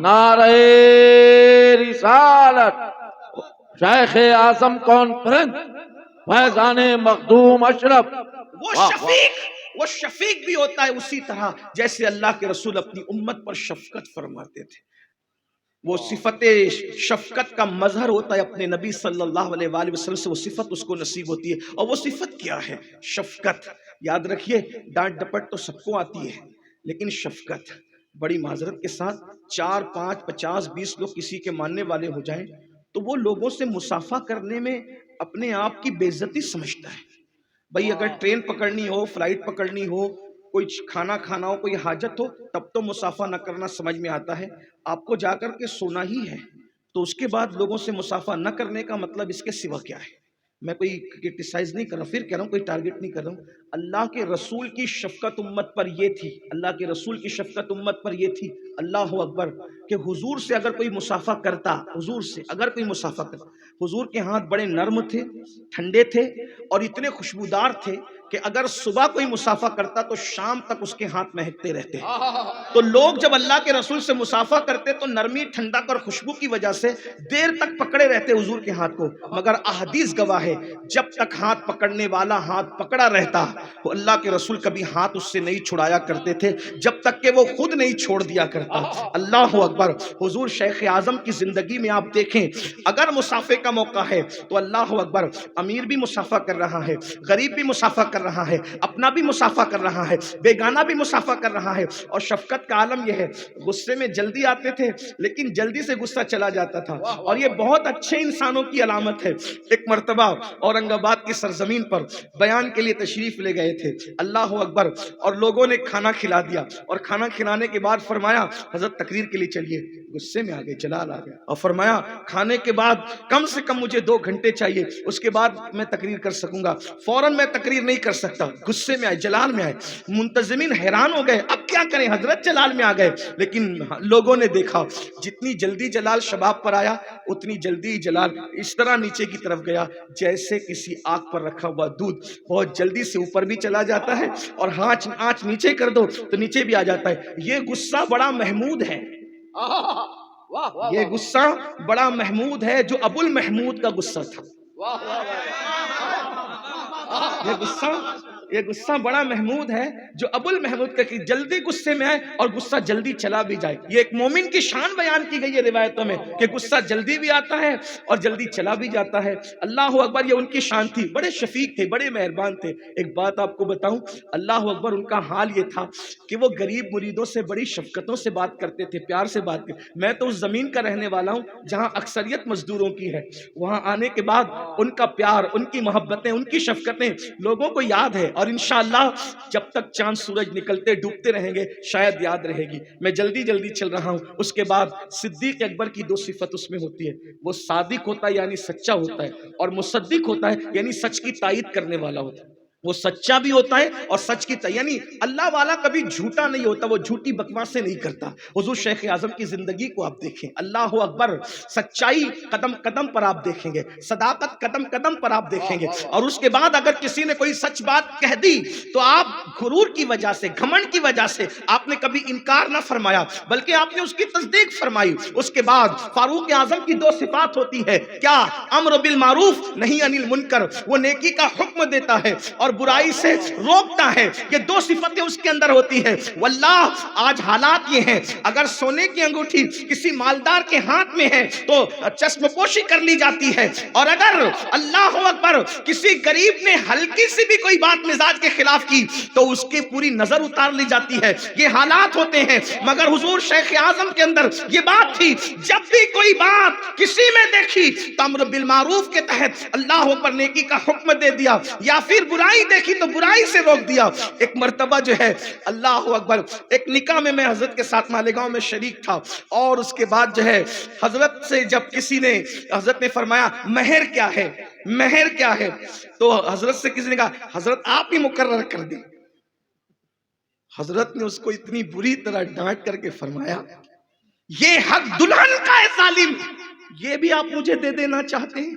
نعرہ رسالت، شیخ اعظم کانفرنس، فیضان مخدوم اشرف۔ وہ شفیق بھی ہوتا ہے اسی طرح جیسے اللہ کے رسول اپنی امت پر شفقت فرماتے تھے۔ وہ صفت شفقت کا مظہر ہوتا ہے اپنے نبی صلی اللہ علیہ وآلہ وسلم سے، وہ صفت اس کو نصیب ہوتی ہے، اور وہ صفت کیا ہے؟ شفقت۔ یاد رکھیے ڈانٹ ڈپٹ تو سب کو آتی ہے، لیکن شفقت، بڑی معذرت کے ساتھ 4 5 50 20 لوگ کسی کے ماننے والے ہو جائیں تو وہ لوگوں سے مصافحہ کرنے میں اپنے آپ کی بے عزتی سمجھتا ہے۔ بھئی اگر ٹرین پکڑنی ہو، فلائٹ پکڑنی ہو، کوئی کھانا کھانا ہو، کوئی حاجت ہو، تب تو مصافحہ نہ کرنا سمجھ میں آتا ہے، آپ کو جا کر کے سونا ہی ہے تو اس کے بعد لوگوں سے مصافحہ نہ کرنے کا مطلب اس کے سوا کیا ہے؟ میں کوئی کرٹیسائز نہیں کر رہا ہوں، پھر کہہ رہا ہوں کوئی ٹارگٹ نہیں کر رہا ہوں۔ اللہ کے رسول کی شفقت امت پر یہ تھی، اللہ کے رسول کی شفقت امت پر یہ تھی، اللہ اکبر، کہ حضور سے اگر کوئی مصافحہ کرتا، حضور سے اگر کوئی مصافحہ کرتا، حضور کے ہاتھ بڑے نرم تھے، ٹھنڈے تھے، اور اتنے خوشبودار تھے کہ اگر صبح کوئی مصافحہ کرتا تو شام تک اس کے ہاتھ مہکتے رہتے۔ تو لوگ جب اللہ کے رسول سے مصافحہ کرتے تو نرمی، ٹھنڈک اور خوشبو کی وجہ سے دیر تک پکڑے رہتے حضور کے ہاتھ کو، مگر احادیث گواہ ہے جب تک ہاتھ پکڑنے والا ہاتھ پکڑا رہتا وہ اللہ کے رسول کبھی ہاتھ اس سے نہیں چھڑایا کرتے تھے جب تک کہ وہ خود نہیں چھوڑ دیا کرتا۔ اللہ اکبر۔ حضور شیخ اعظم کی زندگی میں آپ دیکھیں، اگر مصافحے کا موقع ہے تو اللہ اکبر، امیر بھی مصافحہ کر رہا ہے، غریب بھی مصافحہ کر رہا ہے، اپنا بھی مصافحہ کر رہا ہے، بیگانہ بھی مصافحہ کر رہا ہے۔ اور شفقت کا عالم یہ ہے، غصے میں جلدی آتے تھے لیکن جلدی سے غصہ چلا جاتا تھا، اور یہ بہت اچھے انسانوں کی علامت ہے۔ ایک مرتبہ اورنگ آباد کی سرزمین پر بیان کے لیے تشریف لے گئے تھے، اللہ اکبر، اور لوگوں نے کھانا کھلا دیا، اور کھانا کھلانے کے بعد فرمایا حضرت تقریر کے لیے چلیے، غصے میں آ گئے، جلال آ گیا اور فرمایا کھانے کے بعد کم سے کم مجھے 2 گھنٹے چاہیے، اس کے بعد میں تقریر کر سکوں گا، فوراً میں تقریر نہیں کر سکتا۔ غصے میں آئے، جلال میں آئے، منتظمین حیران ہو گئے، اب کیا کریں، حضرت جلال میں آ گئے۔ لیکن لوگوں نے دیکھا جتنی جلدی جلال شباب پر آیا اتنی جلدی جلال اس طرح نیچے کی طرف گیا جیسے کسی آگ پر رکھا ہوا دودھ بہت جلدی سے اوپر بھی چلا جاتا ہے اور آنچ نیچے کر دو تو نیچے بھی آ جاتا ہے۔ یہ غصہ بڑا محمود ہے، یہ غصہ بڑا محمود ہے جو ابو المحمود کا غصہ تھا۔ یہ غصہ بڑا محمود ہے جو ابو المحمود کا، کہ جلدی غصے میں آئے اور غصہ جلدی چلا بھی جائے۔ یہ ایک مومن کی شان بیان کی گئی ہے روایتوں میں کہ غصہ جلدی بھی آتا ہے اور جلدی چلا بھی جاتا ہے۔ اللہ اکبر، یہ ان کی شان تھی، بڑے شفیق تھے، بڑے مہربان تھے۔ ایک بات آپ کو بتاؤں، اللہ اکبر، ان کا حال یہ تھا کہ وہ غریب مریدوں سے بڑی شفقتوں سے بات کرتے تھے، پیار سے بات کرتے۔ میں تو اس زمین کا رہنے والا ہوں جہاں اکثریت مزدوروں کی ہے، وہاں آنے کے بعد ان کا پیار، ان کی محبتیں، ان کی شفقتیں لوگوں کو یاد ہے، اور انشاءاللہ جب تک چاند سورج نکلتے ڈوبتے رہیں گے شاید یاد رہے گی۔ میں جلدی چل رہا ہوں۔ اس کے بعد صدیق اکبر کی 2 صفت اس میں ہوتی ہے، وہ صادق ہوتا ہے یعنی سچا ہوتا ہے، اور مصدق ہوتا ہے یعنی سچ کی تائید کرنے والا ہوتا ہے۔ وہ سچا بھی ہوتا ہے اور سچ کی یعنی اللہ والا کبھی جھوٹا نہیں ہوتا، وہ جھوٹی بکواسیں نہیں کرتا۔ حضور شیخ اعظم کی زندگی کو آپ دیکھیں، اللہ اکبر، سچائی قدم قدم پر آپ دیکھیں گے، صداقت قدم قدم پر آپ دیکھیں گے، اور اس کے بعد اگر کسی نے کوئی سچ بات کہہ دی تو آپ غرور کی وجہ سے، گھمنڈ کی وجہ سے آپ نے کبھی انکار نہ فرمایا بلکہ آپ نے اس کی تصدیق فرمائی۔ اس کے بعد فاروق اعظم کی 2 صفات ہوتی ہے، کیا؟ امر بالمعروف نہی عن المنکر، وہ نیکی کا حکم دیتا ہے اور برائی سے روکتا ہے۔ یہ 2 صفتیں اس کے اندر ہوتی ہے۔ واللہ آج حالات یہ ہیں، اگر سونے کی انگوٹھی کسی مالدار کے ہاتھ میں ہے تو چشم پوشی کر لی جاتی ہے، اور اگر اللہ اکبر کسی غریب نے ہلکی سی بھی کوئی بات مزاج کے خلاف کی تو اس کی پوری نظر اتار لی جاتی ہے۔ یہ حالات ہوتے ہیں، مگر حضور شیخ اعظم کے اندر یہ بات تھی، جب بھی کوئی بات کسی میں دیکھی تو امر بالمعروف کے تحت اللہ اکبر نیکی کا حکم دے دیا، یا پھر برائی دیکھی تو برائی سے روک دیا۔ ایک مرتبہ جو ہے اللہ اکبر، ایک نکاح میں حضرت کے ساتھ مالیگاؤں میں شریک تھا، اور اس کے بعد جو ہے حضرت سے جب کسی نے، حضرت نے فرمایا مہر کیا ہے، مہر کیا ہے، تو حضرت سے کسی نے کہا حضرت آپ ہی مقرر کر دیں۔ حضرت نے اس کو اتنی بری طرح ڈانٹ کر کے فرمایا یہ حق دلہن کا ہے ظالم، یہ بھی آپ مجھے دے دینا چاہتے ہیں؟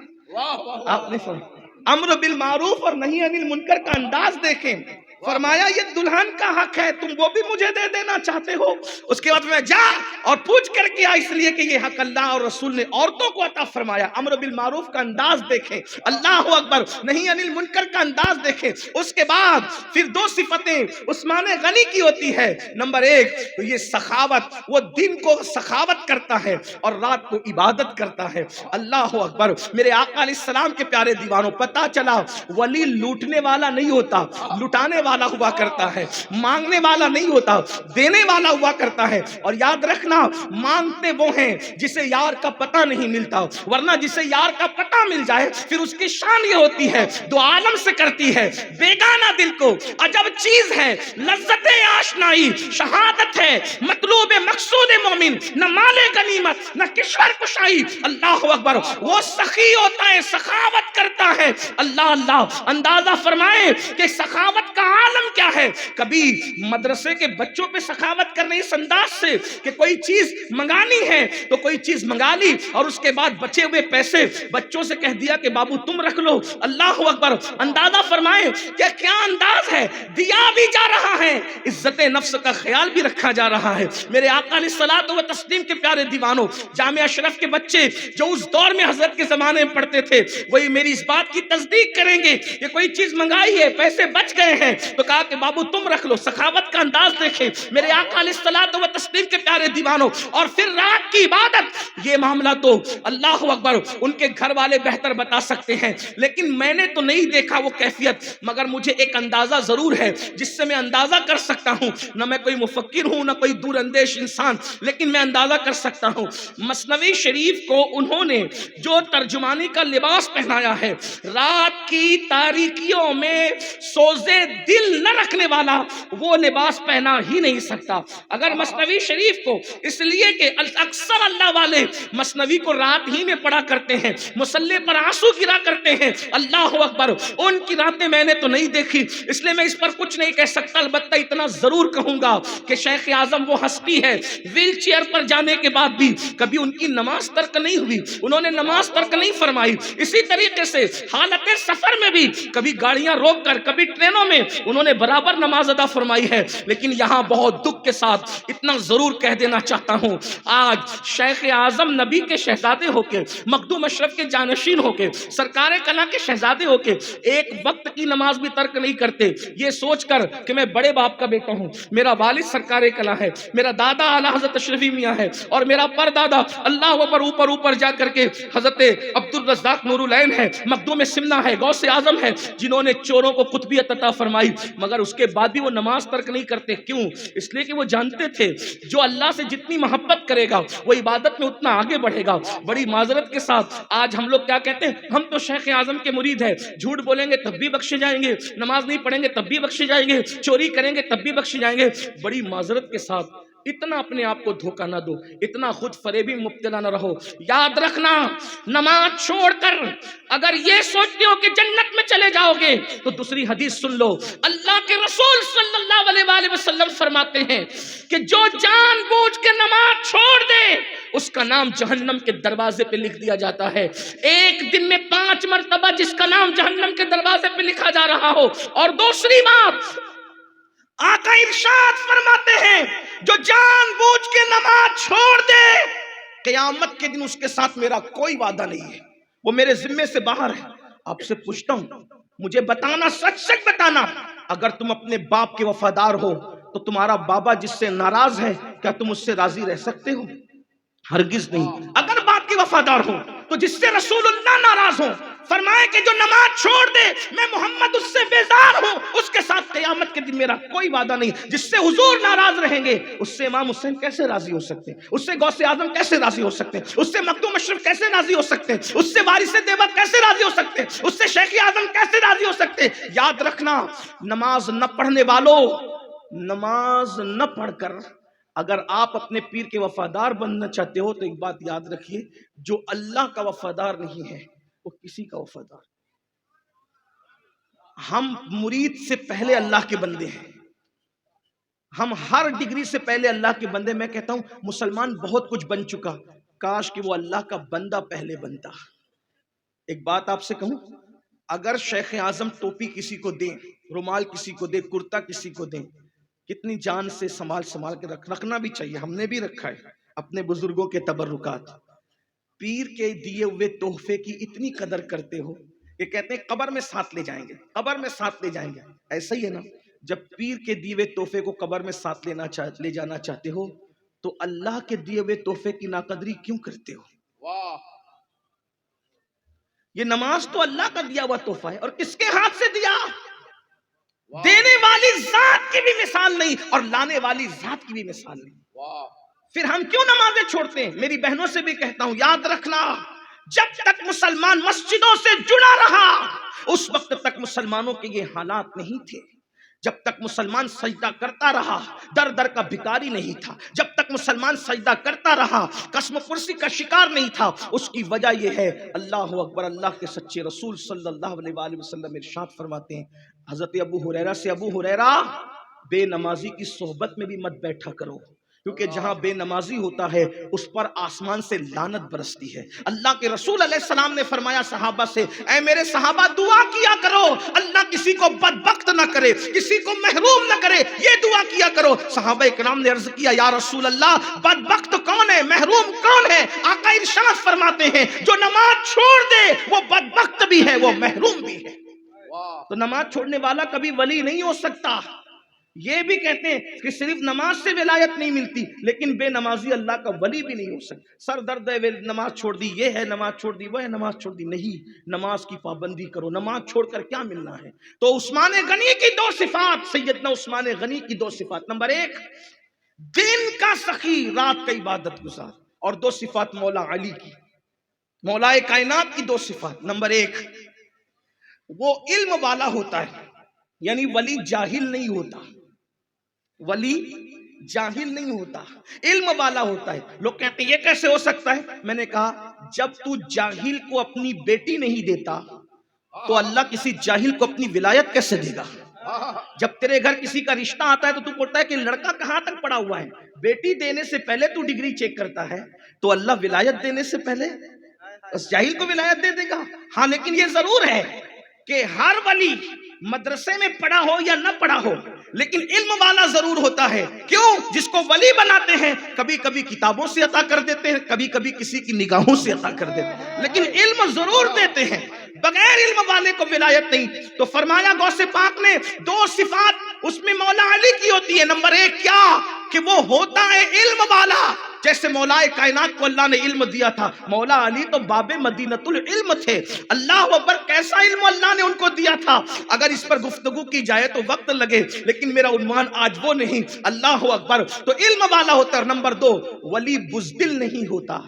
آپ نے فرمایا امر بالمعروف اور نہی عن المنکر کا انداز دیکھیں، فرمایا یہ دلہن کا حق ہے، تم وہ بھی مجھے دے دینا چاہتے ہو؟ اس کے بعد میں جا اور پوچھ کر کیا، اس لیے کہ یہ حق اللہ اور رسول نے عورتوں کو عطا فرمایا۔ امر بالمعروف کا انداز دیکھیں، اللہ اکبر، نہی عن المنکر کا انداز دیکھیں۔ اس کے بعد پھر 2 صفتیں عثمان غنی کی ہوتی ہے۔ نمبر 1 تو یہ سخاوت، وہ دن کو سخاوت کرتا ہے اور رات کو عبادت کرتا ہے۔ اللہ اکبر، میرے آقا علیہ السلام کے پیارے دیوانوں، پتہ چلا ولی لوٹنے والا نہیں ہوتا، لٹانے والا ہوا کرتا ہے، مانگنے والا نہیں ہوتا، دینے والا ہوا کرتا ہے۔ اور یاد رکھنا، مانگتے وہ ہیں جسے یار کا پتہ نہیں ملتا، ورنہ جسے یار کا پتہ مل جائے پھر اس کی شان یہ ہوتی ہے، 2 عالم سے کرتی ہے، بیگانہ دل کو عجب چیز ہے، لذت آشنائی، شہادت ہے، مطلوب مقصود مومن، نہ مال غنیمت نہ کشور کشائی۔ اللہ اکبر، وہ سخی ہوتا ہے، سخاوت کرتا ہے۔ اللہ اندازہ فرمائے کہ سخاوت کا عالم کیا ہے۔ کبھی مدرسے کے بچوں پہ سخاوت کرنے اس انداز سے کہ کوئی چیز منگانی ہے تو کوئی چیز منگا لی، اور اس کے بعد بچے ہوئے پیسے بچوں سے کہہ دیا کہ بابو تم رکھ لو۔ اللہ اکبر، اندازہ فرمائے کہ کیا انداز ہے، دیا بھی جا رہا ہے، عزت نفس کا خیال بھی رکھا جا رہا ہے۔ میرے آقا علیہ الصلوۃ والتسلیم کے پیارے دیوانوں، جامعہ اشرف کے بچے جو اس دور میں حضرت کے زمانے میں پڑھتے تھے وہی میری اس بات کی تصدیق کریں گے کہ کوئی چیز منگائی ہے، پیسے بچ گئے ہیں تو کہا کہ بابو تم رکھ لو۔ سخاوت کا انداز دیکھیں میرے آقا علیہ الصلوۃ والتسلیم کے پیارے دیوانوں۔ اور پھر رات کی عبادت، یہ معاملہ تو اللہ اکبر ان کے گھر والے بہتر بتا سکتے ہیں، لیکن میں نے تو نہیں دیکھا وہ کیفیت، مگر مجھے ایک اندازہ ضرور ہے جس سے میں اندازہ کر سکتا ہوں، نہ میں کوئی مفکر ہوں نہ کوئی دور اندیش انسان، لیکن میں اندازہ کر سکتا ہوں مثنوی شریف کو انہوں نے جو ترجمانی کا لباس پہنایا ہے، رات کی تاریکیوں میں سوزے دل نہ رکھنے والا وہ لباس پہنا ہی نہیں سکتا۔ اگر مثنوی شریف کو، اس لیے کہ اکثر اللہ والے مثنوی کو رات ہی میں پڑھا کرتے ہیں، مصلی پر آنسو گرا کرتے ہیں، اللہ اکبر، ان کی راتیں میں نے تو نہیں دیکھی، اس لیے میں اس پر کچھ نہیں کہہ سکتا، البتہ اتنا ضرور کہوں گا کہ شیخ اعظم وہ ہستی ہے ویل چیئر پر جانے کے بعد بھی کبھی ان کی نماز ترک نہیں ہوئی، انہوں نے نماز ترک نہیں فرمائی، اسی طریقے سے حالت سفر میں بھی کبھی گاڑیاں روک کر کبھی ٹرینوں میں انہوں نے برابر نماز ادا فرمائی ہے۔ لیکن یہاں بہت دکھ کے ساتھ اتنا ضرور کہہ دینا چاہتا ہوں، آج شیخ اعظم نبی کے شہزادے ہو کے، مخدوم اشرف کے جانشین ہو کے، سرکار کلا کے شہزادے ہو کے ایک وقت کی نماز بھی ترک نہیں کرتے، یہ سوچ کر کہ میں بڑے باپ کا بیٹا ہوں، میرا والد سرکار کلا ہے، میرا دادا اعلیٰ حضرت تشریفی میاں ہے، اور میرا پردادا اللہ اکبر اوپر جا کر کے حضرت عبدالرزاق نور العین ہے، مخدوم سمنا ہے، غوث اعظم ہے، جنہوں نے چوروں کو قطبیت عطا فرمائی، مگر اس کے بعد بھی وہ نماز ترک نہیں کرتے۔ کیوں؟ اس لیے کہ وہ جانتے تھے جو اللہ سے جتنی محبت کرے گا وہ عبادت میں اتنا آگے بڑھے گا۔ بڑی معذرت کے ساتھ آج ہم لوگ کیا کہتے ہیں، ہم تو شیخ اعظم کے مرید ہیں، جھوٹ بولیں گے تب بھی بخشے جائیں گے، نماز نہیں پڑھیں گے تب بھی بخشے جائیں گے، چوری کریں گے تب بھی بخشے جائیں گے۔ بڑی معذرت کے ساتھ اتنا اپنے آپ کو دھوکہ نہ دو، اتنا خود فریبی مبتلا نہ رہو۔ یاد رکھنا، نماز چھوڑ کر اگر یہ سوچتے ہو کہ جنت میں چلے جاؤ گے تو دوسری حدیث سن لو، اللہ کے رسول صلی اللہ علیہ وآلہ وسلم فرماتے ہیں کہ جو جان بوجھ کے نماز چھوڑ دے اس کا نام جہنم کے دروازے پہ لکھ دیا جاتا ہے۔ ایک دن میں 5 مرتبہ جس کا نام جہنم کے دروازے پہ لکھا جا رہا ہو۔ اور دوسری بات، آقا ارشاد فرماتے ہیں جو جان بوجھ کے نماز چھوڑ دے قیامت کے دن اس کے ساتھ میرا کوئی وعدہ نہیں ہے، وہ میرے ذمے سے باہر ہے۔ آپ سے پوچھتا ہوں، مجھے بتانا، سچ سچ بتانا، اگر تم اپنے باپ کے وفادار ہو تو تمہارا بابا جس سے ناراض ہے کیا تم اس سے راضی رہ سکتے ہو؟ ہرگز نہیں۔ اگر باپ کے وفادار ہو تو جس سے رسول اللہ ناراض ہو، فرمائے کہ جو نماز چھوڑ دے میں محمد اس سے بیزار ہوں، اس کے ساتھ قیامت کے دن میرا کوئی وعدہ نہیں۔ جس سے حضور ناراض رہیں گے اس سے امام حسین کیسے راضی ہو سکتے ہیں؟ اس سے غوث اعظم کیسے راضی ہو سکتے ہیں؟ اس سے مخدوم اشرف کیسے راضی ہو سکتے ہیں؟ اس سے وارث دیوبند کیسے راضی ہو سکتے ہیں؟ اس سے شیخ اعظم کیسے راضی ہو سکتے ہیں؟ یاد رکھنا، نماز نہ پڑھنے والوں، نماز نہ پڑھ کر اگر آپ اپنے پیر کے وفادار بننا چاہتے ہو تو ایک بات یاد رکھیے، جو اللہ کا وفادار نہیں ہے وہ کسی کا وفادار۔ ہم مرید سے پہلے اللہ کے بندے ہیں، ہم ہر ڈگری سے پہلے اللہ کے بندے۔ میں کہتا ہوں مسلمان بہت کچھ بن چکا، کاش کہ وہ اللہ کا بندہ پہلے بنتا۔ ایک بات آپ سے کہوں، اگر شیخ اعظم ٹوپی کسی کو دیں، رومال کسی کو دیں، کرتا کسی کو دیں، کتنی جان سے سنبھال کے رکھنا بھی چاہیے، ہم نے بھی رکھا ہے اپنے بزرگوں کے تبرکات۔ پیر کے دیے ہوئے تحفے کی اتنی قدر کرتے ہو کہ کہتے ہیں قبر میں ساتھ لے جائیں گے، قبر میں ساتھ لے جائیں گے۔ ایسا ہی ہے نا، جب پیر کے دیے ہوئے تحفے کو قبر میں ساتھ لے جانا چاہتے ہو تو اللہ کے دیے ہوئے تحفے کی ناقدری کیوں کرتے ہو؟ واہ، یہ نماز تو اللہ کا دیا ہوا تحفہ ہے، اور کس کے ہاتھ سے دیا؟ دینے والی ذات کی بھی مثال نہیں اور لانے والی ذات کی بھی مثال نہیں۔ پھر ہم کیوں نمازیں چھوڑتے ہیں؟ میری بہنوں سے بھی کہتا ہوں، یاد رکھنا، جب تک مسلمان مسجدوں سے جڑا رہا اس وقت تک مسلمانوں کے یہ حالات نہیں تھے۔ جب تک مسلمان سجدہ کرتا رہا در در کا بھکاری نہیں تھا، جب تک مسلمان سجدہ کرتا رہا قسم پرسی کا شکار نہیں تھا۔ اس کی وجہ یہ ہے، اللہ اکبر، اللہ کے سچے رسول صلی اللہ علیہ وآلہ وسلم ارشاد فرماتے ہیں، حضرت ابو ہریرہ سے، ابو ہریرہ بے نمازی کی صحبت میں بھی مت بیٹھا کرو، کیونکہ جہاں بے نمازی ہوتا ہے اس پر آسمان سے لعنت برستی ہے۔ اللہ کے رسول علیہ السلام نے فرمایا صحابہ سے، اے میرے صحابہ دعا کیا کرو، اللہ کسی کو بدبخت نہ کرے، کسی کو محروم نہ کرے، یہ دعا کیا کرو۔ صحابہ کرام نے عرض کیا، یا رسول اللہ بدبخت کون ہے، محروم کون ہے؟ آقا ارشاد فرماتے ہیں جو نماز چھوڑ دے وہ بدبخت بھی ہے، وہ محروم بھی ہے۔ تو نماز چھوڑنے والا کبھی ولی نہیں ہو سکتا۔ یہ بھی کہتے ہیں کہ صرف نماز سے ولایت نہیں ملتی، لیکن بے نمازی اللہ کا ولی بھی نہیں ہو سکتا۔ سر درد ہے نماز چھوڑ دی، یہ ہے نماز چھوڑ دی، وہ ہے نماز چھوڑ دی، نہیں، نماز کی پابندی کرو، نماز چھوڑ کر کیا ملنا ہے؟ تو عثمان غنی کی دو صفات، سیدنا عثمان غنی کی دو صفات، نمبر ایک دین کا سخی، رات کا عبادت گزار، اور دو صفات مولا علی کی، مولا کائنات کی دو صفات، نمبر ایک وہ علم والا ہوتا ہے، یعنی ولی جاہل نہیں ہوتا، ولی جاہل نہیں ہوتا، علم والا ہوتا ہے۔ لوگ کہتے ہیں یہ کیسے ہو سکتا ہے؟ میں نے کہا جب تو جاہل کو اپنی بیٹی نہیں دیتا تو اللہ کسی جاہل کو اپنی ولایت کیسے دے گا؟ جب تیرے گھر کسی کا رشتہ آتا ہے تو پوچھتا ہے کہ لڑکا کہاں تک پڑا ہوا ہے، بیٹی دینے سے پہلے تو ڈگری چیک کرتا ہے، تو اللہ ولایت دینے سے پہلے اس جاہل کو ولایت دے دے گا؟ ہاں، لیکن یہ ضرور ہے کہ ہر ولی مدرسے میں پڑھا ہو یا نہ پڑھا ہو لیکن علم والا ضرور ہوتا ہے۔ کیوں؟ جس کو ولی بناتے ہیں کبھی کبھی کتابوں سے عطا کر دیتے ہیں، کبھی کبھی کسی کی نگاہوں سے عطا کر دیتے ہیں، لیکن علم ضرور دیتے ہیں، بغیر علم والے کو ولایت نہیں۔ تو فرمایا غوث پاک نے دو صفات اس میں مولا علی کی ہوتی ہے، نمبر ایک کیا کہ وہ ہوتا ہے علم والا، جیسے مولا کائنات کو اللہ نے علم دیا تھا، مولا علی تو باب مدینۃ العلم تھے، اللہ اکبر، کیسا علم اللہ نے ان کو دیا تھا، اگر اس پر گفتگو کی جائے تو وقت لگے، لیکن میرا عنوان آج وہ نہیں، اللہ اکبر۔ تو علم والا ہوتا ہے، اور نمبر دو ولی بزدل نہیں ہوتا۔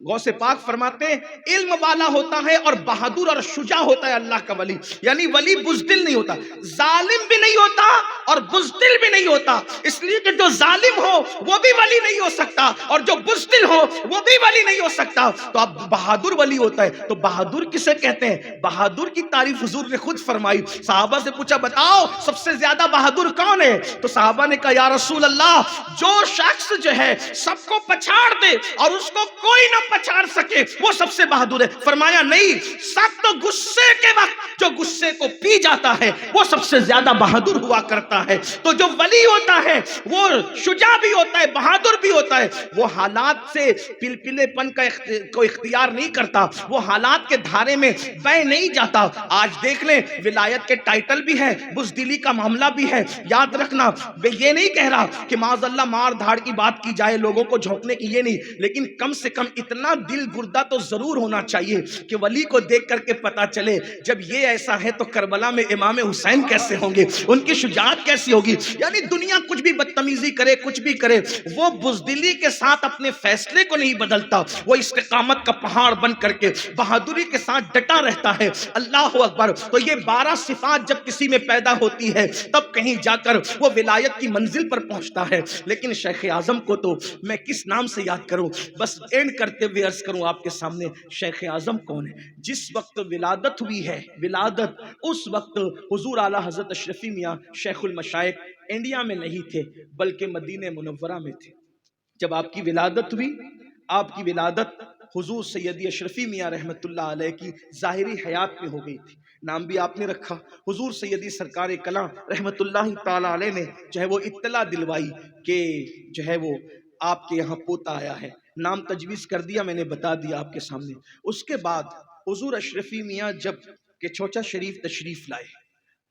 غوث پاک فرماتے ہیں علم والا ہوتا ہے اور بہادر اور شجاع ہوتا ہے اللہ کا ولی، یعنی ولی بزدل نہیں ہوتا، ظالم بھی نہیں ہوتا اور بزدل بھی نہیں ہوتا، اس لیے کہ جو ظالم ہو وہ بھی ولی نہیں ہو سکتا اور جو بزدل ہو وہ بھی ولی نہیں ہو سکتا۔ تو اب بہادر ولی ہوتا ہے۔ تو بہادر کسے کہتے ہیں؟ بہادر کی تعریف حضور نے خود فرمائی، صحابہ سے پوچھا بتاؤ سب سے زیادہ بہادر کون ہے؟ تو صحابہ نے کہا یا رسول اللہ جو شخص جو ہے سب کو پچھاڑ دے اور اس کو کوئی نہ پچھاڑ سکے وہ سب سے بہادر ہے۔ فرمایا نہیں، سخت غصے کے وقت جو غصے کو پی جاتا ہے وہ سب سے زیادہ بہادر ہوا کرتا ہے۔ تو جو ولی ہوتا ہے وہ شجاع بھی ہوتا ہے، بہادر بھی ہوتا ہے، وہ حالات سے پلپلے پن کا اختیار نہیں کرتا، وہ حالات کے دھارے میں بہہ نہیں جاتا۔ آج دیکھ لیں ولایت کے ٹائٹل بھی ہے، بزدلی کا معاملہ بھی ہے، یاد رکھنا میں یہ نہیں کہہ رہا کہ معاذ اللہ مار دھاڑ کی بات کی جائے، لوگوں کو جھونکنے کی، یہ نہیں، لیکن کم سے کم اتنا دل گردہ تو ضرور ہونا چاہیے کہ ولی کو دیکھ کر کے پتا چلے جب یہ ایسا ہے تو کربلا میں امام حسین کیسے ہوں گے، ان کی شجاعت کیسی ہوگی۔ یعنی دنیا کچھ بھی بدتمیزی کرے، کچھ بھی کرے، وہ بزدلی کے ساتھ اپنے فیصلے کو نہیں بدلتا، وہ استقامت کا پہاڑ بن کر کے بہادری کے ساتھ ڈٹا رہتا ہے۔ اللہ اکبر۔ تو یہ 12 صفات جب کسی میں پیدا ہوتی ہے تب کہیں جا کر وہ ولایت کی منزل پر پہنچتا ہے۔ لیکن شیخ اعظم کو تو میں کس نام سے یاد کروں؟ بس اینڈ کرتے ہوئے عرض کروں آپ کے سامنے، شیخ اعظم کون ہے؟ جس وقت ولادت ہوئی ہے، ولادت اس وقت حضور اعلیٰ حضرت اشرفی میاں شیخ المشائخ انڈیا میں نہیں تھے بلکہ مدینہ منورہ میں تھے۔ جب آپ کی ولادت ہوئی، آپ کی ولادت حضور سیدی اشرفی میاں رحمت اللہ علیہ کی ظاہری حیات میں ہو گئی تھی، نام بھی آپ نے رکھا، حضور سیدی سرکار کلاں رحمت اللہ تعالی علیہ نے جو ہے وہ اطلاع دلوائی کہ جو ہے وہ آپ کے یہاں پوتا آیا ہے، نام تجویز کر دیا، میں نے بتا دیا آپ کے سامنے۔ اس کے بعد حضور اشرفی میاں جب کہ چوچا شریف تشریف لائے،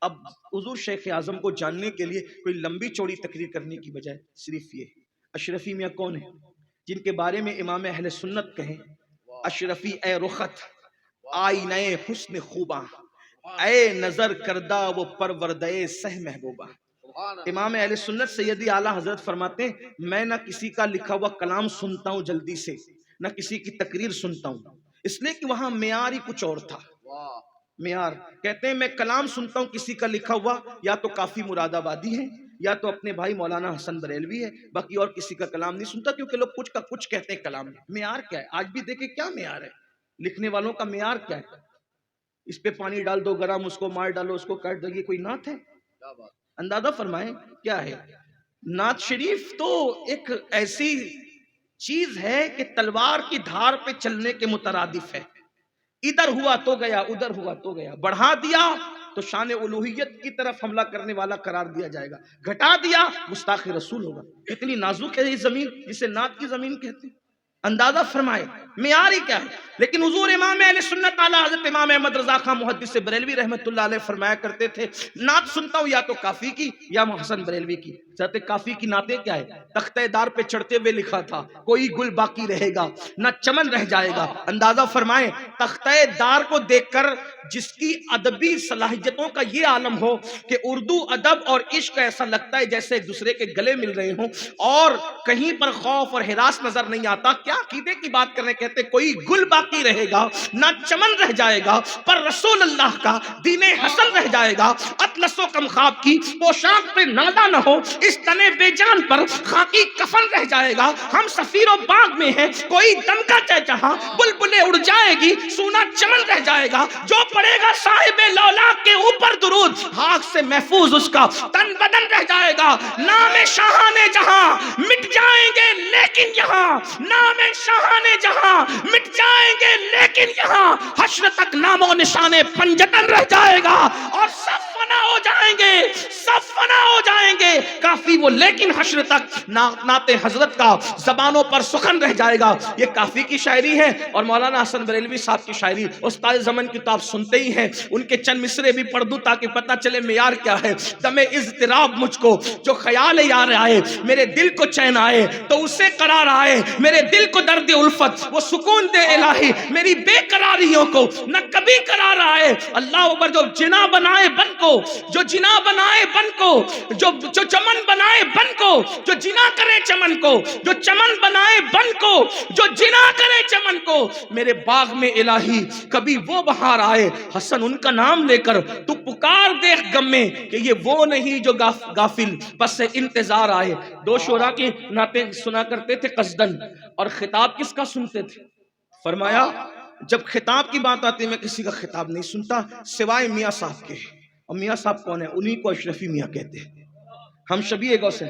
اب حضور شیخ اعظم کو جاننے کے لیے کوئی لمبی چوڑی تقریر کرنے کی بجائے صرف یہ اشرفی میاں کون ہے جن کے بارے میں امام اہل سنت کہیں اشرفی اے رخت آئینہ حسن خوباں، اے نظر کردہ وہ پروردے سہ محبوبہ۔ امام اہل سنت سیدی اعلیٰ حضرت فرماتے ہیں میں نہ کسی کا لکھا ہوا کلام سنتا ہوں جلدی سے، نہ کسی کی تقریر سنتا ہوں، اس لیے کہ وہاں معیار ہی کچھ اور تھا۔ معیار کہتے ہیں میں کلام سنتا ہوں کسی کا لکھا ہوا، یا تو کافی مراد آبادی ہے یا تو اپنے بھائی مولانا حسن بریلوی ہے، باقی اور کسی کا کلام نہیں سنتا، کیونکہ لوگ کچھ کا کچھ کہتے ہیں کلام میں۔ معیار کیا ہے؟ آج بھی دیکھیں کیا معیار ہے، لکھنے والوں کا معیار کیا ہے؟ اس پہ پانی ڈال دو گرم، اس کو مار ڈالو، اس کو کاٹ دو، یہ کوئی نعت ہے؟ اندازہ فرمائیں کیا ہے؟ نعت شریف تو ایک ایسی چیز ہے کہ تلوار کی دھار پہ چلنے کے مترادف ہے، ادھر ہوا تو گیا، ادھر ہوا تو گیا، بڑھا دیا تو شان الوہیت کی طرف حملہ کرنے والا قرار دیا جائے گا، گھٹا دیا گستاخ رسول ہوگا۔ اتنی نازک ہے یہ زمین جسے نعت کی زمین کہتے ہیں۔ اندازہ فرمائے معیار ہی کیا ہے؟ لیکن حضور امام اہل سنت اعلی حضرت امام احمد رضا خان محدث بریلوی رحمۃ اللہ علیہ فرمایا کرتے تھے نعت سنتا ہوں یا تو کافی کی یا محسن بریلوی کی. حضرت کافی کی نعتیں کیا ہے؟ تختہ دار پہ چڑھتے ہوئے لکھا تھا کوئی گل باقی رہے گا نہ چمن رہ جائے گا. اندازہ فرمائیں تختہ دار کو دیکھ کر جس کی ادبی صلاحیتوں کا یہ عالم ہو کہ اردو ادب اور عشق ایسا لگتا ہے جیسے ایک دوسرے کے گلے مل رہے ہوں اور کہیں پر خوف اور ہراس نظر نہیں آتا. کیا عقیدے کی بات کر رہے ہیں؟ کہتے کوئی گل باقی رہے گا نہ چمن رہ جائے گا پر رسول اللہ کا دین حسن رہ جائے گا. اطلس و کم خواب کی پوشاک پہ نادا نہ ہو اس تنے بے جان پر خاکی کفن رہ جائے گا. ہم سفیر و باغ میں ہیں کوئی دم کا چہچہا بلبلیں اڑ جائے گی سونا چمن رہ جائے گا. جو پڑے گا صاحب لولاک کے اوپر درود آگ سے محفوظ اس کا تن بدن رہ جائے گا. نام شاہان جہاں مٹ جائیں گے لیکن یہاں نام شاہان جہاں مٹ جائیں گے لیکن یہاں حشر تک نام و نشان پنجتن رہ جائے گا اور سب فنا ہو جائیں گے سب فنا ہو جائیں گے. کافی وہ لیکن حشر تک نعت حضرت کا زبانوں پر سخن رہ جائے گا. یہ کافی کی شاعری ہے اور مولانا حسن بریلوی صاحب کی شاعری استاد زمن کی تو آپ سنتے ہی ہیں. ان کے چند مصرے بھی پڑھ دوں تاکہ پتہ چلے معیار کیا ہے. دم اضطراب مجھ کو جو خیال یار آئے میرے دل کو چین آئے تو اسے قرار آئے میرے دل کو درد الفت وہ سکون دے الہی میری بے قراریوں کو نہ کبھی قرار آئے. اللہ اکبر. جو جنا بنائے بن کو جو جنا بنائے بن کو جو چمن بنائے بن کو جو جنا کرے چمن کو جو چمن بنائے بن کو جو جنا کرے چمن کو میرے باغ میں الہی کبھی وہ بہار آئے. حسن ان کا نام لے کر تو پکار دیکھ غم میں کہ یہ وہ نہیں جو غافل بس انتظار آئے. دو شعراء کی نعتیں سنا کرتے تھے قصدن اور خطاب کس کا سنتے تھے؟ فرمایا جب خطاب کی بات آتی ہے میں کسی کا خطاب نہیں سنتا سوائے میاں صاحب کے. اور میاں صاحب کون ہیں؟ انہی کو اشرفی میاں کہتے ہیں. ہم شبیہ گو سے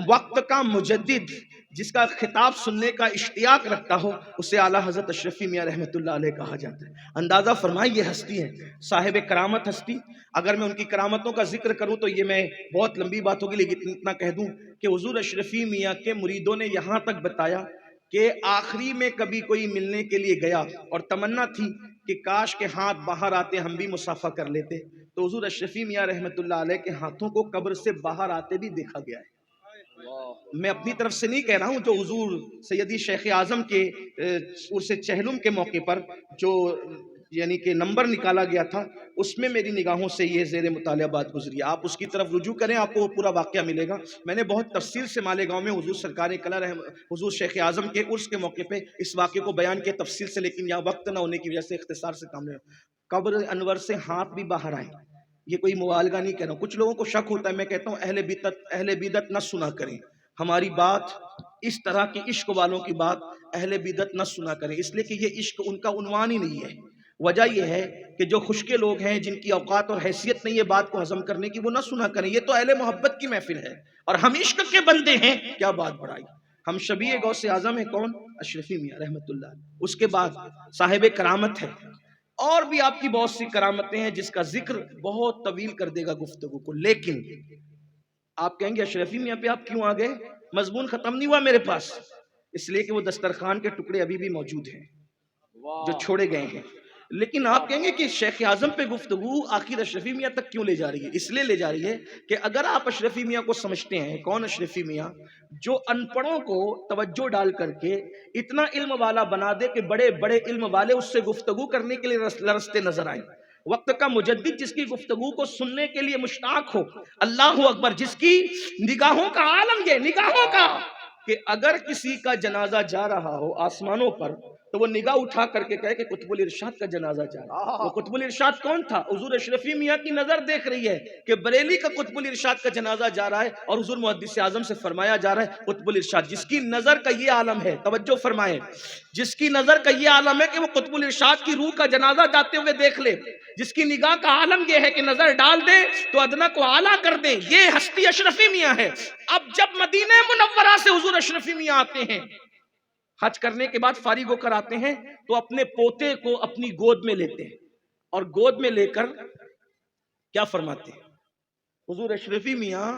وقت کا مجدد جس کا خطاب سننے کا اشتیاق رکھتا ہو اسے اعلیٰ حضرت اشرفی میاں رحمۃ اللہ علیہ کہا جاتا ہے. اندازہ فرمائیں یہ ہستی ہے صاحب کرامت ہستی. اگر میں ان کی کرامتوں کا ذکر کروں تو یہ میں بہت لمبی بات ہوگی لیکن اتنا کہہ دوں کہ حضور اشرفی میاں کے مریدوں نے یہاں تک بتایا کہ آخری میں کبھی کوئی ملنے کے لیے گیا اور تمنا تھی کہ کاش کے ہاتھ باہر آتے ہم بھی مصافحہ کر لیتے. تو حضور اشرفی میاں رحمۃ اللہ علیہ کے ہاتھوں کو قبر سے باہر آتے بھی دیکھا گیا ہے. میں اپنی طرف سے نہیں کہہ رہا ہوں. جو حضور سیدی شیخ اعظم کے عرس چہلم کے موقع پر جو یعنی کہ نمبر نکالا گیا تھا اس میں میری نگاہوں سے یہ زیر مطالعہ بات گزری. آپ اس کی طرف رجوع کریں آپ کو پورا واقعہ ملے گا. میں نے بہت تفصیل سے مالیگاؤں میں حضور سرکار کلا حضور شیخ اعظم کے عرس کے موقع پہ اس واقعے کو بیان کیا تفصیل سے لیکن یہاں وقت نہ ہونے کی وجہ سے اختصار سے کام نہیں. قبر انور سے ہاتھ بھی باہر آئے. یہ کوئی مبالغہ نہیں کہہ رہا ہوں. کچھ لوگوں کو شک ہوتا ہے میں کہتا ہوں اہل بدعت نہ سنا کریں ہماری بات. اس طرح کی عشق والوں کی بات اہل بدعت نہ سنا کریں اس لیے کہ یہ عشق ان کا عنوان ہی نہیں ہے. وجہ یہ ہے کہ جو خشکے لوگ ہیں جن کی اوقات اور حیثیت نہیں ہے بات کو ہضم کرنے کی وہ نہ سنا کریں. یہ تو اہل محبت کی محفل ہے اور ہم عشق کے بندے ہیں. کیا بات بڑھائی. ہم شبیہ غوث اعظم ہیں. کون؟ اشرفی میاں رحمت اللہ. اس کے بعد صاحب کرامت ہے اور بھی آپ کی بہت سی کرامتیں ہیں جس کا ذکر بہت طویل کر دے گا گفتگو کو. لیکن آپ کہیں گے اشرفی میاں پہ آپ کیوں آ گئے؟ مضمون ختم نہیں ہوا میرے پاس. اس لیے کہ وہ دسترخوان کے ٹکڑے ابھی بھی موجود ہیں جو چھوڑے گئے ہیں. لیکن آپ کہیں گے کہ شیخ اعظم پہ گفتگو آخر اشرفی میاں تک کیوں لے جا رہی ہے؟ اس لیے لے جا رہی ہے کہ اگر آپ اشرفی میاں کو سمجھتے ہیں کون اشرفی میاں جو ان پڑھوں کو توجہ ڈال کر کے اتنا علم والا بنا دے کہ بڑے بڑے علم والے اس سے گفتگو کرنے کے لیے لرزتے نظر آئیں. وقت کا مجدد جس کی گفتگو کو سننے کے لیے مشتاق ہو. اللہ اکبر. جس کی نگاہوں کا عالم یہ نگاہوں کا کہ اگر کسی کا جنازہ جا رہا ہو آسمانوں پر تو وہ نگاہ اٹھا کر کے کہے کہ قطب الارشاد کا جنازہ جا رہا ہے. وہ قطب الارشاد کون تھا؟ حضور اشرفی میاں کی نظر دیکھ رہی ہے کہ بریلی کا قطب الارشاد کا جنازہ جا رہا ہے اور حضور محدث اعظم سے فرمایا جا رہا ہے قطب الارشاد. جس کی نظر کا یہ عالم ہے توجہ فرمائیں جس کی نظر کا یہ عالم ہے کہ وہ قطب الارشاد کی روح کا جنازہ جاتے ہوئے دیکھ لے. جس کی نگاہ کا عالم یہ ہے کہ نظر ڈال دے تو ادنا کو اعلیٰ کر دے. یہ ہستی اشرفی میاں ہے. اب جب مدینہ منورہ سے حضور اشرفی میاں آتے ہیں حج کرنے کے بعد فارغ ہو کر آتے ہیں تو اپنے پوتے کو اپنی گود میں لیتے ہیں اور گود میں لے کر کیا فرماتے ہیں؟ حضور اشرفی میاں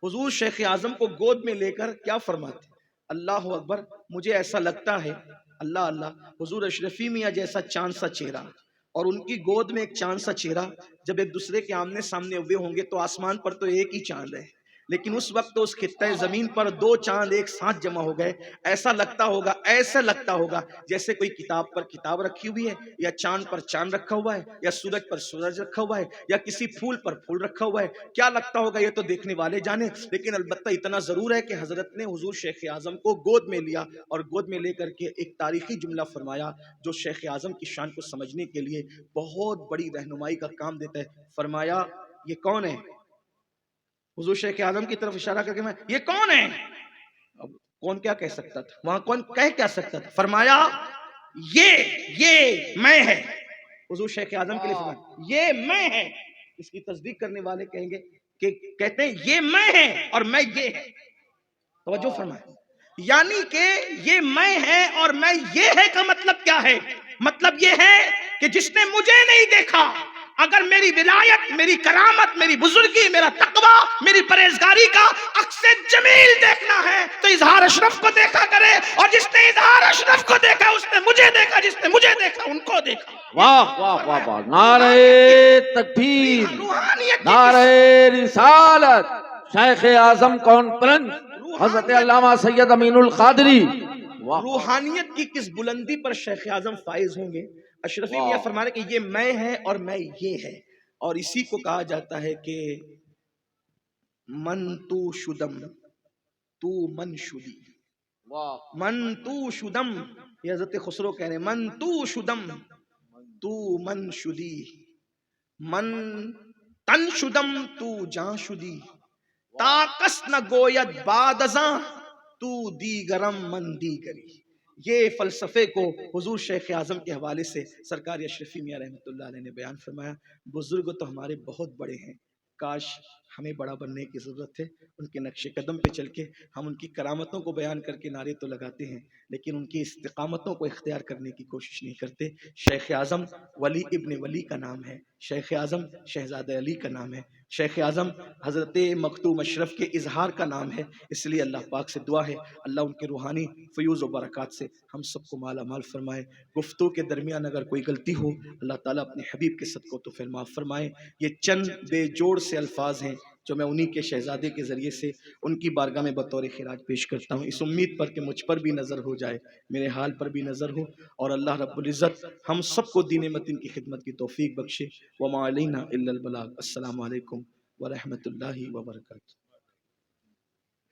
حضور شیخ اعظم کو گود میں لے کر کیا فرماتے ہیں؟ اللہ اکبر. مجھے ایسا لگتا ہے اللہ اللہ، حضور اشرفی میاں جیسا چاند سا چہرہ اور ان کی گود میں ایک چاند سا چہرہ جب ایک دوسرے کے آمنے سامنے ہوئے ہوں گے تو آسمان پر تو ایک ہی چاند ہے، لیکن اس وقت تو اس خطہ زمین پر دو چاند ایک ساتھ جمع ہو گئے. ایسا لگتا ہوگا جیسے کوئی کتاب پر کتاب رکھی ہوئی ہے، یا چاند پر چاند رکھا ہوا ہے، یا سورج پر سورج رکھا ہوا ہے، یا کسی پھول پر پھول رکھا ہوا ہے. کیا لگتا ہوگا یہ تو دیکھنے والے جانے، لیکن البتہ اتنا ضرور ہے کہ حضرت نے حضور شیخ اعظم کو گود میں لیا اور گود میں لے کر کے ایک تاریخی جملہ فرمایا جو شیخ اعظم کی شان کو سمجھنے کے لیے بہت بڑی رہنمائی کا کام دیتا ہے. فرمایا یہ کون ہے؟ حضور شیخ اعظم کی طرف اشارہ کر کے میں، یہ کون ہے؟ اب کون کیا کہہ سکتا تھا، وہاں کون کہہ کیا سکتا تھا؟ فرمایا یہ میں ہے. حضور شیخ اعظم کے لیے فرمایا یہ میں ہے. اس کی تصدیق کرنے والے کہیں گے کہ کہتے ہیں یہ میں ہے اور میں یہ ہے. توجہ فرمائیں، یعنی کہ یہ میں ہے اور میں یہ ہے کا مطلب کیا ہے؟ مطلب یہ ہے کہ جس نے مجھے نہیں دیکھا، اگر میری ولایت، میری کرامت، میری بزرگی، میرا تقوی، میری پرہیزگاری کا عکس جمیل دیکھنا ہے تو اظہار اشرف کو دیکھا کرے، اور جس نے اظہار اشرف کو دیکھا اس نے مجھے دیکھا، جس نے مجھے دیکھا ان کو دیکھا. واہ واہ واہ واہ، نعرہ تکبیر، روحانیت کی نعرہ رسالت. شیخ اعظم کانفرنس حضرت علامہ سید امین القادری. واہ روحانیت کی کس بلندی پر شیخ اعظم فائز ہوں گے. اشرفی واہ. میاں فرما رہے کہ یہ میں ہے اور میں یہ ہے، اور اسی کو کہا جاتا ہے کہ من تو شدم تو من شدی. واہ من تو شدم، یہ حضرت خسرو کہہ رہے ہیں، من تو شدم تو من شدی، من تن شدم تو جان شدی، تا کس نہ گوید بعد ازاں تو دیگرم من دیگری. یہ فلسفے کو حضور شیخ اعظم کے حوالے سے سرکار اشرفی میاں رحمۃ اللہ علیہ نے بیان فرمایا. بزرگ تو ہمارے بہت بڑے ہیں، کاش ہمیں بڑا بننے کی ضرورت ہے. ان کے نقش قدم پہ چل کے ہم ان کی کرامتوں کو بیان کر کے نعرے تو لگاتے ہیں، لیکن ان کی استقامتوں کو اختیار کرنے کی کوشش نہیں کرتے. شیخ اعظم ولی ابن ولی کا نام ہے، شیخ اعظم شہزادہ علی کا نام ہے، شیخ اعظم حضرت مختوم اشرف کے اظہار کا نام ہے. اس لیے اللہ پاک سے دعا ہے اللہ ان کے روحانی فیوز و برکات سے ہم سب کو مالا مال فرمائے. گفتگو کے درمیان اگر کوئی غلطی ہو اللہ تعالیٰ اپنے حبیب کے صدقوں تو پھر معاف فرمائے. یہ چند بے جوڑ سے الفاظ ہیں جو میں انہی کے شہزادے کے ذریعے سے ان کی بارگاہ میں بطور خراج پیش کرتا ہوں، اس امید پر کہ مجھ پر بھی نظر ہو جائے، میرے حال پر بھی نظر ہو، اور اللہ رب العزت ہم سب کو دین متین کی خدمت کی توفیق بخشے. وما علینا الا البلاغ. السلام علیکم ورحمۃ اللہ وبرکاتہ.